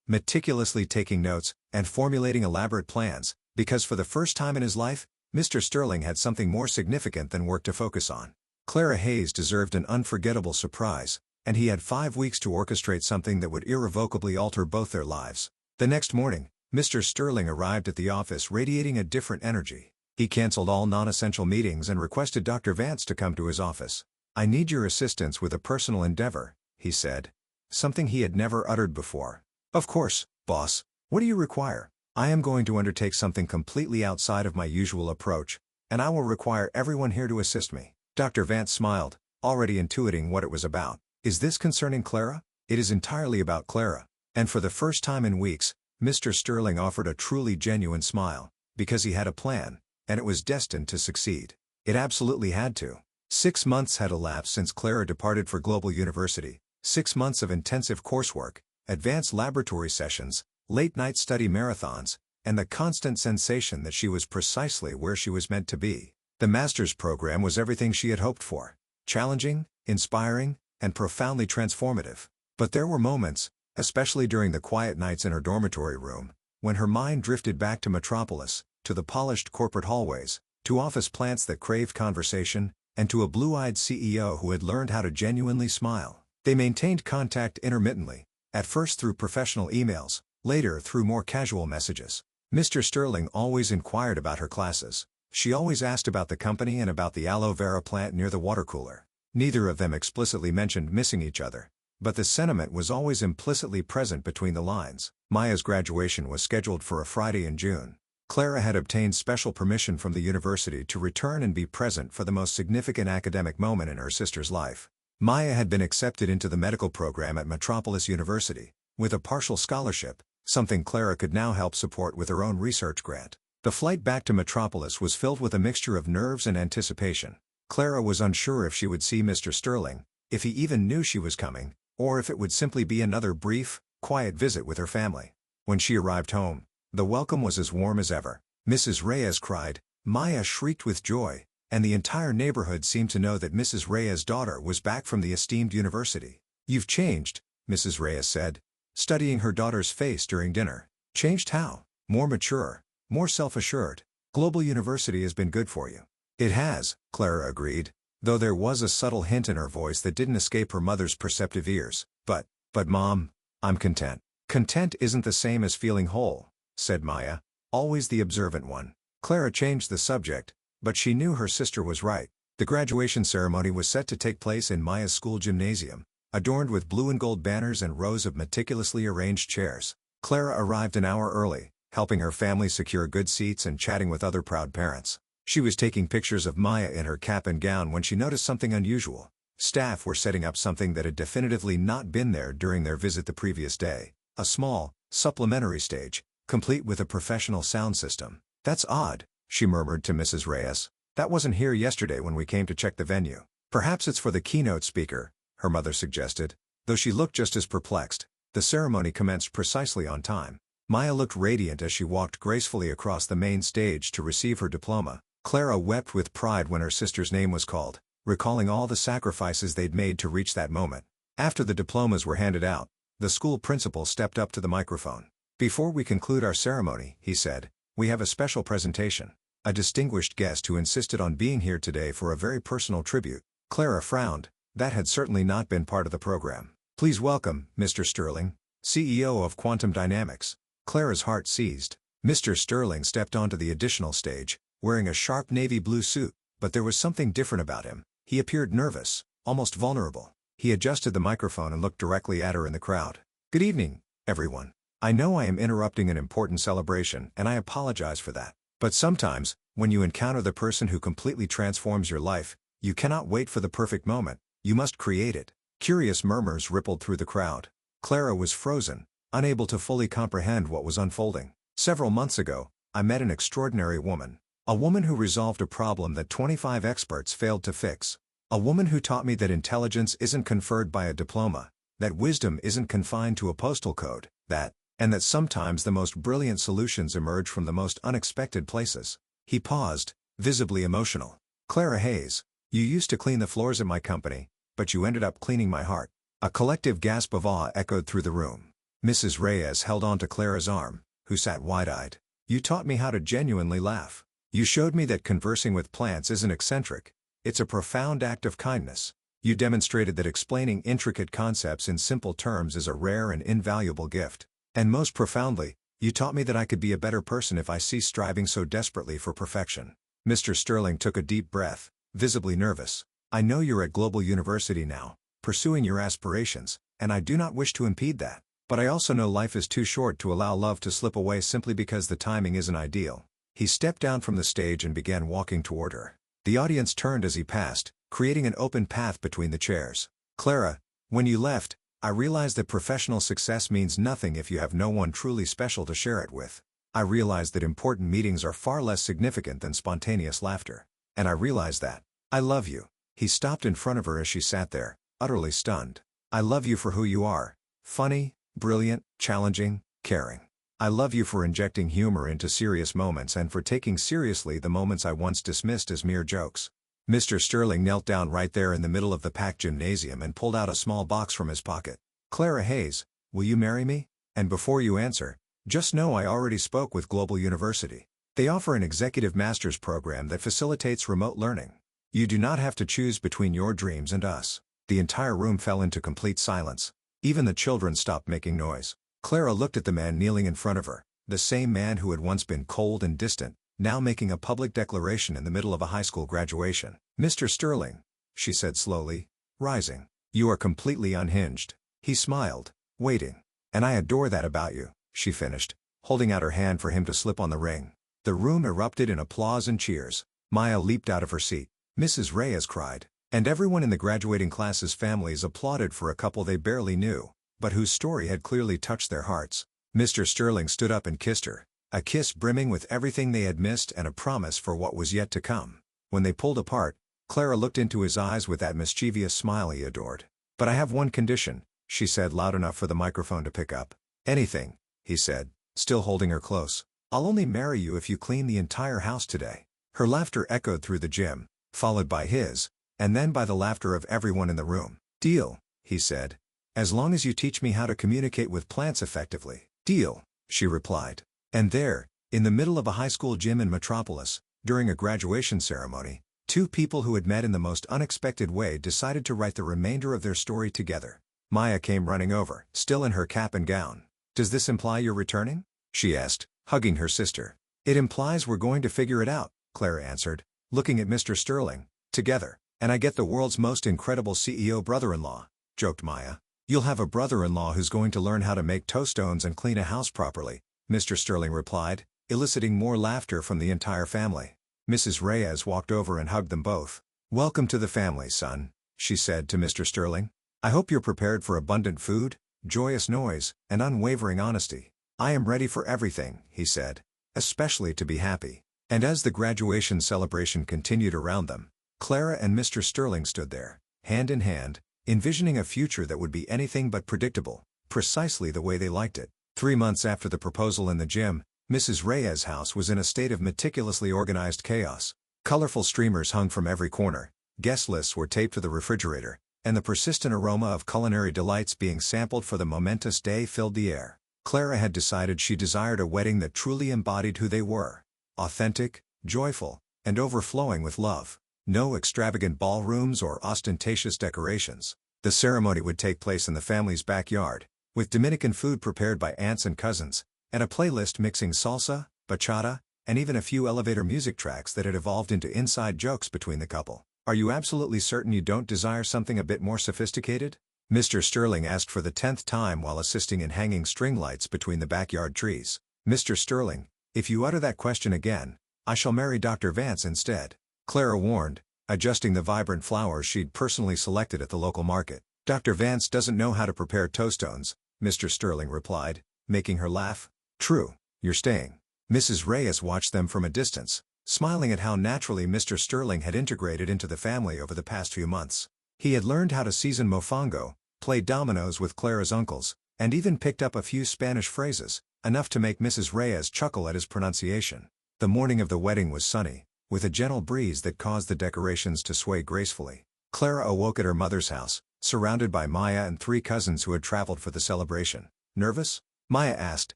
meticulously taking notes and formulating elaborate plans, because for the first time in his life, Mr. Sterling had something more significant than work to focus on. Clara Hayes deserved an unforgettable surprise, and he had 5 weeks to orchestrate something that would irrevocably alter both their lives. The next morning, Mr. Sterling arrived at the office radiating a different energy. He canceled all non-essential meetings and requested Dr. Vance to come to his office. "I need your assistance with a personal endeavor," he said. Something he had never uttered before. "Of course, boss. What do you require?" "I am going to undertake something completely outside of my usual approach, and I will require everyone here to assist me." Dr. Vance smiled, already intuiting what it was about. "Is this concerning Clara?" "It is entirely about Clara." And for the first time in weeks, Mr. Sterling offered a truly genuine smile, because he had a plan, and it was destined to succeed. It absolutely had to. 6 months had elapsed since Clara departed for Global University, 6 months of intensive coursework, advanced laboratory sessions, late-night study marathons, and the constant sensation that she was precisely where she was meant to be. The master's program was everything she had hoped for. Challenging, inspiring, and profoundly transformative. But there were moments, especially during the quiet nights in her dormitory room, when her mind drifted back to Metropolis, to the polished corporate hallways, to office plants that craved conversation, and to a blue-eyed CEO who had learned how to genuinely smile. They maintained contact intermittently, at first through professional emails, later through more casual messages. Mr. Sterling always inquired about her classes. She always asked about the company and about the aloe vera plant near the water cooler. Neither of them explicitly mentioned missing each other, but the sentiment was always implicitly present between the lines. Maya's graduation was scheduled for a Friday in June. Clara had obtained special permission from the university to return and be present for the most significant academic moment in her sister's life. Maya had been accepted into the medical program at Metropolis University, with a partial scholarship, something Clara could now help support with her own research grant. The flight back to Metropolis was filled with a mixture of nerves and anticipation. Clara was unsure if she would see Mr. Sterling, if he even knew she was coming, or if it would simply be another brief, quiet visit with her family. When she arrived home, the welcome was as warm as ever. Mrs. Reyes cried, Maya shrieked with joy, and the entire neighborhood seemed to know that Mrs. Reyes' daughter was back from the esteemed university. "You've changed," Mrs. Reyes said, studying her daughter's face during dinner. "Changed how?" "More mature, more self-assured. Global University has been good for you." "It has," Clara agreed, though there was a subtle hint in her voice that didn't escape her mother's perceptive ears. But Mom, I'm content." "Content isn't the same as feeling whole," said Maya, always the observant one. Clara changed the subject, but she knew her sister was right. The graduation ceremony was set to take place in Maya's school gymnasium, adorned with blue and gold banners and rows of meticulously arranged chairs. Clara arrived an hour early, helping her family secure good seats and chatting with other proud parents. She was taking pictures of Maya in her cap and gown when she noticed something unusual. Staff were setting up something that had definitively not been there during their visit the previous day. A small, supplementary stage, complete with a professional sound system. "That's odd," she murmured to Mrs. Reyes. "That wasn't here yesterday when we came to check the venue." "Perhaps it's for the keynote speaker," her mother suggested, though she looked just as perplexed. The ceremony commenced precisely on time. Maya looked radiant as she walked gracefully across the main stage to receive her diploma. Clara wept with pride when her sister's name was called, recalling all the sacrifices they'd made to reach that moment. After the diplomas were handed out, the school principal stepped up to the microphone. "Before we conclude our ceremony," he said, "we have a special presentation. A distinguished guest who insisted on being here today for a very personal tribute." Clara frowned. That had certainly not been part of the program. "Please welcome, Mr. Sterling, CEO of Quantum Dynamics." Clara's heart seized. Mr. Sterling stepped onto the additional stage, wearing a sharp navy blue suit, but there was something different about him. He appeared nervous, almost vulnerable. He adjusted the microphone and looked directly at her in the crowd. "Good evening, everyone. I know I am interrupting an important celebration, and I apologize for that. But sometimes, when you encounter the person who completely transforms your life, you cannot wait for the perfect moment, you must create it." Curious murmurs rippled through the crowd. Clara was frozen, unable to fully comprehend what was unfolding. "Several months ago, I met an extraordinary woman. A woman who resolved a problem that 25 experts failed to fix. A woman who taught me that intelligence isn't conferred by a diploma, that wisdom isn't confined to a postal code, and that sometimes the most brilliant solutions emerge from the most unexpected places." He paused, visibly emotional. "Clara Hayes, you used to clean the floors at my company, but you ended up cleaning my heart." A collective gasp of awe echoed through the room. Mrs. Reyes held on to Clara's arm, who sat wide-eyed. "You taught me how to genuinely laugh. You showed me that conversing with plants isn't eccentric. It's a profound act of kindness. You demonstrated that explaining intricate concepts in simple terms is a rare and invaluable gift. And most profoundly, you taught me that I could be a better person if I ceased striving so desperately for perfection." Mr. Sterling took a deep breath, visibly nervous. "I know you're at Global University now, pursuing your aspirations, and I do not wish to impede that. But I also know life is too short to allow love to slip away simply because the timing isn't ideal." He stepped down from the stage and began walking toward her. The audience turned as he passed, creating an open path between the chairs. "Clara, when you left, I realized that professional success means nothing if you have no one truly special to share it with. I realized that important meetings are far less significant than spontaneous laughter. And I realized that. I love you." He stopped in front of her as she sat there, utterly stunned. "I love you for who you are. Funny, brilliant, challenging, caring. I love you for injecting humor into serious moments and for taking seriously the moments I once dismissed as mere jokes." Mr. Sterling knelt down right there in the middle of the packed gymnasium and pulled out a small box from his pocket. "Clara Hayes, will you marry me? And before you answer, just know I already spoke with Global University. They offer an executive master's program that facilitates remote learning. You do not have to choose between your dreams and us." The entire room fell into complete silence. Even the children stopped making noise. Clara looked at the man kneeling in front of her, the same man who had once been cold and distant, now making a public declaration in the middle of a high school graduation. "Mr. Sterling," she said slowly, rising, "you are completely unhinged." He smiled, waiting. "And I adore that about you," she finished, holding out her hand for him to slip on the ring. The room erupted in applause and cheers. Maya leaped out of her seat. Mrs. Reyes cried. And everyone in the graduating class's families applauded for a couple they barely knew, but whose story had clearly touched their hearts. Mr. Sterling stood up and kissed her, a kiss brimming with everything they had missed and a promise for what was yet to come. When they pulled apart, Clara looked into his eyes with that mischievous smile he adored. "But I have one condition," she said loud enough for the microphone to pick up. "Anything," he said, still holding her close. "I'll only marry you if you clean the entire house today." Her laughter echoed through the gym, followed by his, and then by the laughter of everyone in the room. "Deal," he said. "As long as you teach me how to communicate with plants effectively." "Deal," she replied. And there, in the middle of a high school gym in Metropolis, during a graduation ceremony, two people who had met in the most unexpected way decided to write the remainder of their story together. Maya came running over, still in her cap and gown. "Does this imply you're returning?" she asked, hugging her sister. "It implies we're going to figure it out," Clara answered, looking at Mr. Sterling. "Together. And I get the world's most incredible CEO brother-in-law," joked Maya. "You'll have a brother-in-law who's going to learn how to make toaststones and clean a house properly," Mr. Sterling replied, eliciting more laughter from the entire family. Mrs. Reyes walked over and hugged them both. "Welcome to the family, son," she said to Mr. Sterling. "I hope you're prepared for abundant food, joyous noise, and unwavering honesty." "I am ready for everything," he said, "especially to be happy." And as the graduation celebration continued around them, Clara and Mr. Sterling stood there, hand in hand, envisioning a future that would be anything but predictable, precisely the way they liked it. 3 months after the proposal in the gym, Mrs. Reyes' house was in a state of meticulously organized chaos. Colorful streamers hung from every corner, guest lists were taped to the refrigerator, and the persistent aroma of culinary delights being sampled for the momentous day filled the air. Clara had decided she desired a wedding that truly embodied who they were. Authentic, joyful, and overflowing with love. No extravagant ballrooms or ostentatious decorations. The ceremony would take place in the family's backyard, with Dominican food prepared by aunts and cousins, and a playlist mixing salsa, bachata, and even a few elevator music tracks that had evolved into inside jokes between the couple. "Are you absolutely certain you don't desire something a bit more sophisticated?" Mr. Sterling asked for the 10th time while assisting in hanging string lights between the backyard trees. "Mr. Sterling, if you utter that question again, I shall marry Dr. Vance instead," Clara warned, adjusting the vibrant flowers she'd personally selected at the local market. "Dr. Vance doesn't know how to prepare tostones," Mr. Sterling replied, making her laugh. "True, you're staying." Mrs. Reyes watched them from a distance, smiling at how naturally Mr. Sterling had integrated into the family over the past few months. He had learned how to season mofongo, play dominoes with Clara's uncles, and even picked up a few Spanish phrases, enough to make Mrs. Reyes chuckle at his pronunciation. The morning of the wedding was sunny, with a gentle breeze that caused the decorations to sway gracefully. Clara awoke at her mother's house, surrounded by Maya and 3 cousins who had traveled for the celebration. "Nervous?" Maya asked,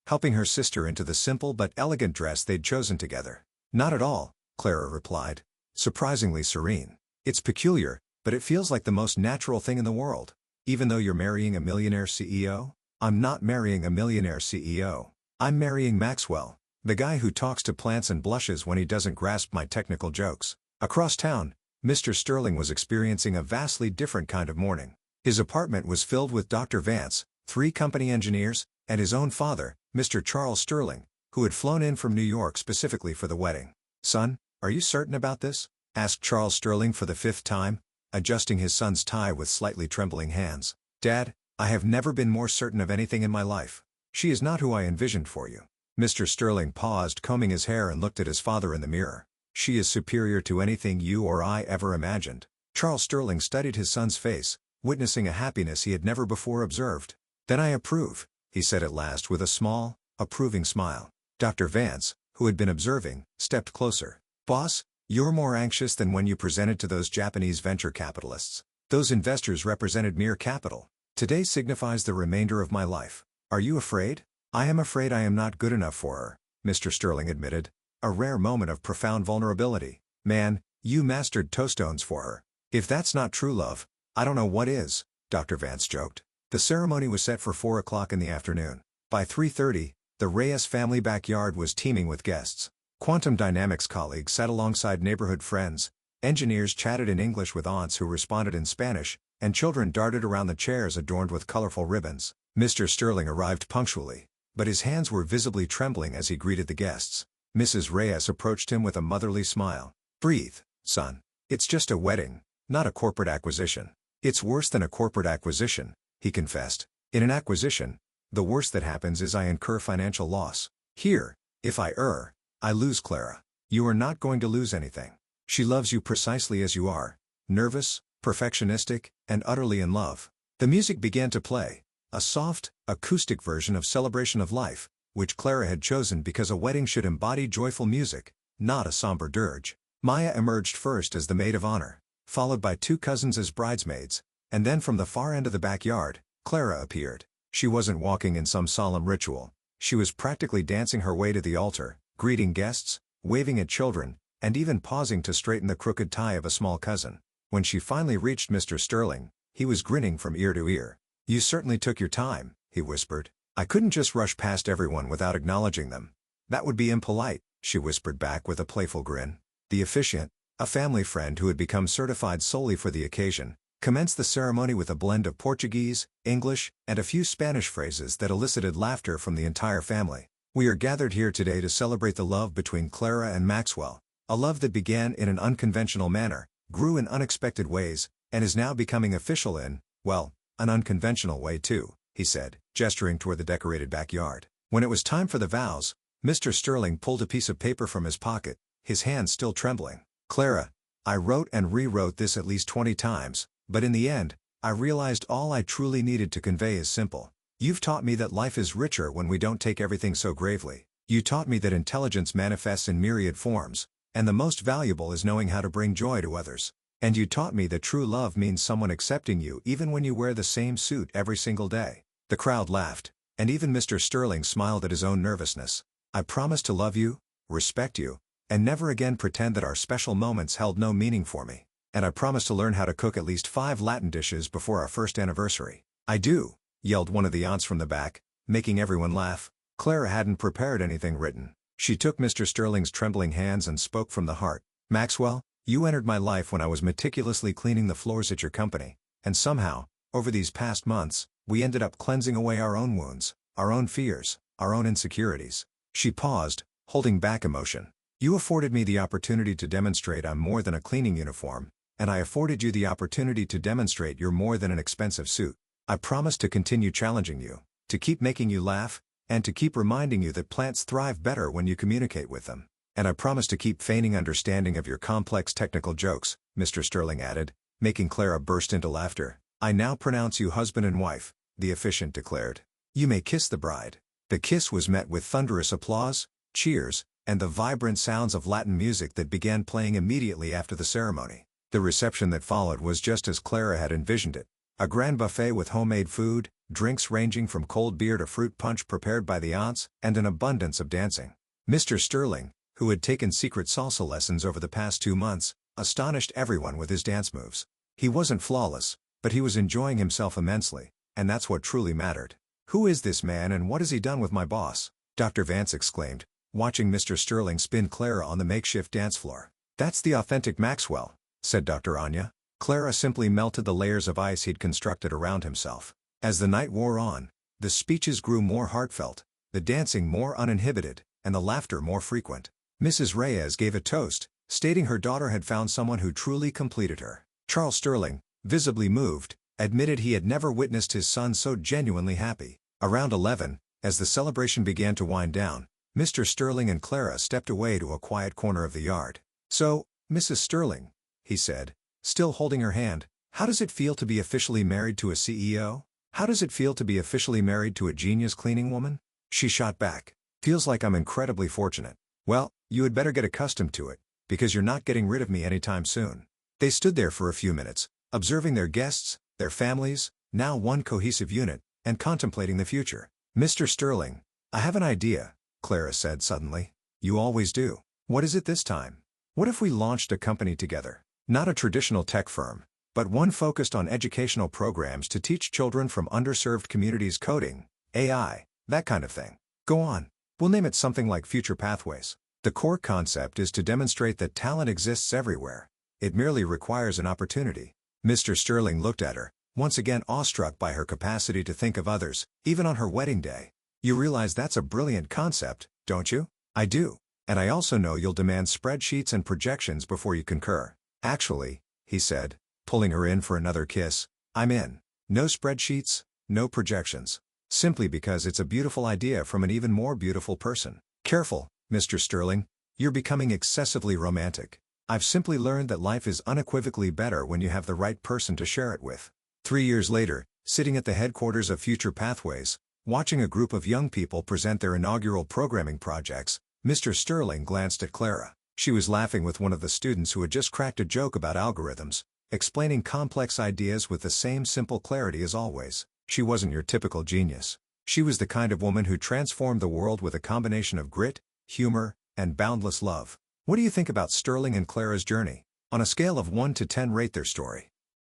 helping her sister into the simple but elegant dress they'd chosen together. "Not at all," Clara replied, surprisingly serene. "It's peculiar, but it feels like the most natural thing in the world." "Even though you're marrying a millionaire CEO?" "I'm not marrying a millionaire CEO. I'm marrying Maxwell, the guy who talks to plants and blushes when he doesn't grasp my technical jokes." Across town, Mr. Sterling was experiencing a vastly different kind of morning. His apartment was filled with Dr. Vance, 3 company engineers, and his own father, Mr. Charles Sterling, who had flown in from New York specifically for the wedding. "Son, are you certain about this?" asked Charles Sterling for the 5th time, adjusting his son's tie with slightly trembling hands. "Dad, I have never been more certain of anything in my life. She is not who I envisioned for you." Mr. Sterling paused, combing his hair, and looked at his father in the mirror. "She is superior to anything you or I ever imagined." Charles Sterling studied his son's face, witnessing a happiness he had never before observed. "Then I approve," he said at last with a small, approving smile. Dr. Vance, who had been observing, stepped closer. "Boss, you're more anxious than when you presented to those Japanese venture capitalists. Those investors represented mere capital. Today signifies the remainder of my life. Are you afraid?" "I am afraid I am not good enough for her," Mr. Sterling admitted, a rare moment of profound vulnerability. "Man, you mastered tostones for her. If that's not true love, I don't know what is," Dr. Vance joked. The ceremony was set for 4 o'clock in the afternoon. By 3:30, the Reyes family backyard was teeming with guests. Quantum Dynamics colleagues sat alongside neighborhood friends, engineers chatted in English with aunts who responded in Spanish, and children darted around the chairs adorned with colorful ribbons. Mr. Sterling arrived punctually, but his hands were visibly trembling as he greeted the guests. Mrs. Reyes approached him with a motherly smile. "Breathe, son. It's just a wedding, not a corporate acquisition." "It's worse than a corporate acquisition," he confessed. "In an acquisition, the worst that happens is I incur financial loss. Here, if I err, I lose Clara. You are not going to lose anything. She loves you precisely as you are, nervous, perfectionistic, and utterly in love." The music began to play, a soft, acoustic version of Celebration of Life, which Clara had chosen because a wedding should embody joyful music, not a somber dirge. Maya emerged first as the maid of honor, followed by 2 cousins as bridesmaids, and then from the far end of the backyard, Clara appeared. She wasn't walking in some solemn ritual. She was practically dancing her way to the altar, greeting guests, waving at children, and even pausing to straighten the crooked tie of a small cousin. When she finally reached Mr. Sterling, he was grinning from ear to ear. "You certainly took your time," he whispered. "I couldn't just rush past everyone without acknowledging them. That would be impolite," she whispered back with a playful grin. The officiant, a family friend who had become certified solely for the occasion, commenced the ceremony with a blend of Portuguese, English, and a few Spanish phrases that elicited laughter from the entire family. We are gathered here today to celebrate the love between Clara and Maxwell, a love that began in an unconventional manner, grew in unexpected ways, and is now becoming official in, well, an unconventional way too, he said, gesturing toward the decorated backyard. When it was time for the vows, Mr. Sterling pulled a piece of paper from his pocket, his hand still trembling. Clara, I wrote and rewrote this at least 20 times, but in the end, I realized all I truly needed to convey is simple. You've taught me that life is richer when we don't take everything so gravely. You taught me that intelligence manifests in myriad forms, and the most valuable is knowing how to bring joy to others. And you taught me that true love means someone accepting you even when you wear the same suit every single day. The crowd laughed, and even Mr. Sterling smiled at his own nervousness. I promise to love you, respect you, and never again pretend that our special moments held no meaning for me. And I promise to learn how to cook at least 5 Latin dishes before our first anniversary. I do, yelled one of the aunts from the back, making everyone laugh. Clara hadn't prepared anything written. She took Mr. Sterling's trembling hands and spoke from the heart. Maxwell, you entered my life when I was meticulously cleaning the floors at your company, and somehow, over these past months, we ended up cleansing away our own wounds, our own fears, our own insecurities. She paused, holding back emotion. You afforded me the opportunity to demonstrate I'm more than a cleaning uniform, and I afforded you the opportunity to demonstrate you're more than an expensive suit. I promise to continue challenging you, to keep making you laugh, and to keep reminding you that plants thrive better when you communicate with them. And I promise to keep feigning understanding of your complex technical jokes, Mr. Sterling added, making Clara burst into laughter. I now pronounce you husband and wife, the officiant declared. You may kiss the bride. The kiss was met with thunderous applause, cheers, and the vibrant sounds of Latin music that began playing immediately after the ceremony. The reception that followed was just as Clara had envisioned it. A grand buffet with homemade food, drinks ranging from cold beer to fruit punch prepared by the aunts, and an abundance of dancing. Mr. Sterling, who had taken secret salsa lessons over the past 2 months, astonished everyone with his dance moves. He wasn't flawless, but he was enjoying himself immensely, and that's what truly mattered. Who is this man and what has he done with my boss? Dr. Vance exclaimed, watching Mr. Sterling spin Clara on the makeshift dance floor. That's the authentic Maxwell, said Dr. Anya. Clara simply melted the layers of ice he'd constructed around himself. As the night wore on, the speeches grew more heartfelt, the dancing more uninhibited, and the laughter more frequent. Mrs. Reyes gave a toast, stating her daughter had found someone who truly completed her. Charles Sterling, visibly moved, admitted he had never witnessed his son so genuinely happy. Around 11, as the celebration began to wind down, Mr. Sterling and Clara stepped away to a quiet corner of the yard. So, Mrs. Sterling, he said, still holding her hand, how does it feel to be officially married to a CEO? How does it feel to be officially married to a genius cleaning woman? She shot back. Feels like I'm incredibly fortunate. Well, you had better get accustomed to it, because you're not getting rid of me anytime soon. They stood there for a few minutes, observing their guests, their families, now one cohesive unit, and contemplating the future. Mr. Sterling, I have an idea, Clara said suddenly. You always do. What is it this time? What if we launched a company together? Not a traditional tech firm, but one focused on educational programs to teach children from underserved communities coding, AI, that kind of thing. Go on. We'll name it something like Future Pathways. The core concept is to demonstrate that talent exists everywhere. It merely requires an opportunity. Mr. Sterling looked at her, once again awestruck by her capacity to think of others, even on her wedding day. You realize that's a brilliant concept, don't you? I do. And I also know you'll demand spreadsheets and projections before you concur. Actually, he said, pulling her in for another kiss, I'm in. No spreadsheets, no projections. Simply because it's a beautiful idea from an even more beautiful person. Careful, Mr. Sterling, you're becoming excessively romantic. I've simply learned that life is unequivocally better when you have the right person to share it with. 3 years later, sitting at the headquarters of Future Pathways, watching a group of young people present their inaugural programming projects, Mr. Sterling glanced at Clara. She was laughing with one of the students who had just cracked a joke about algorithms, explaining complex ideas with the same simple clarity as always. She wasn't your typical genius. She was the kind of woman who transformed the world with a combination of grit, humor, and boundless love. What do you think about Sterling and Clara's journey? On a scale of 1 to 10, rate their story.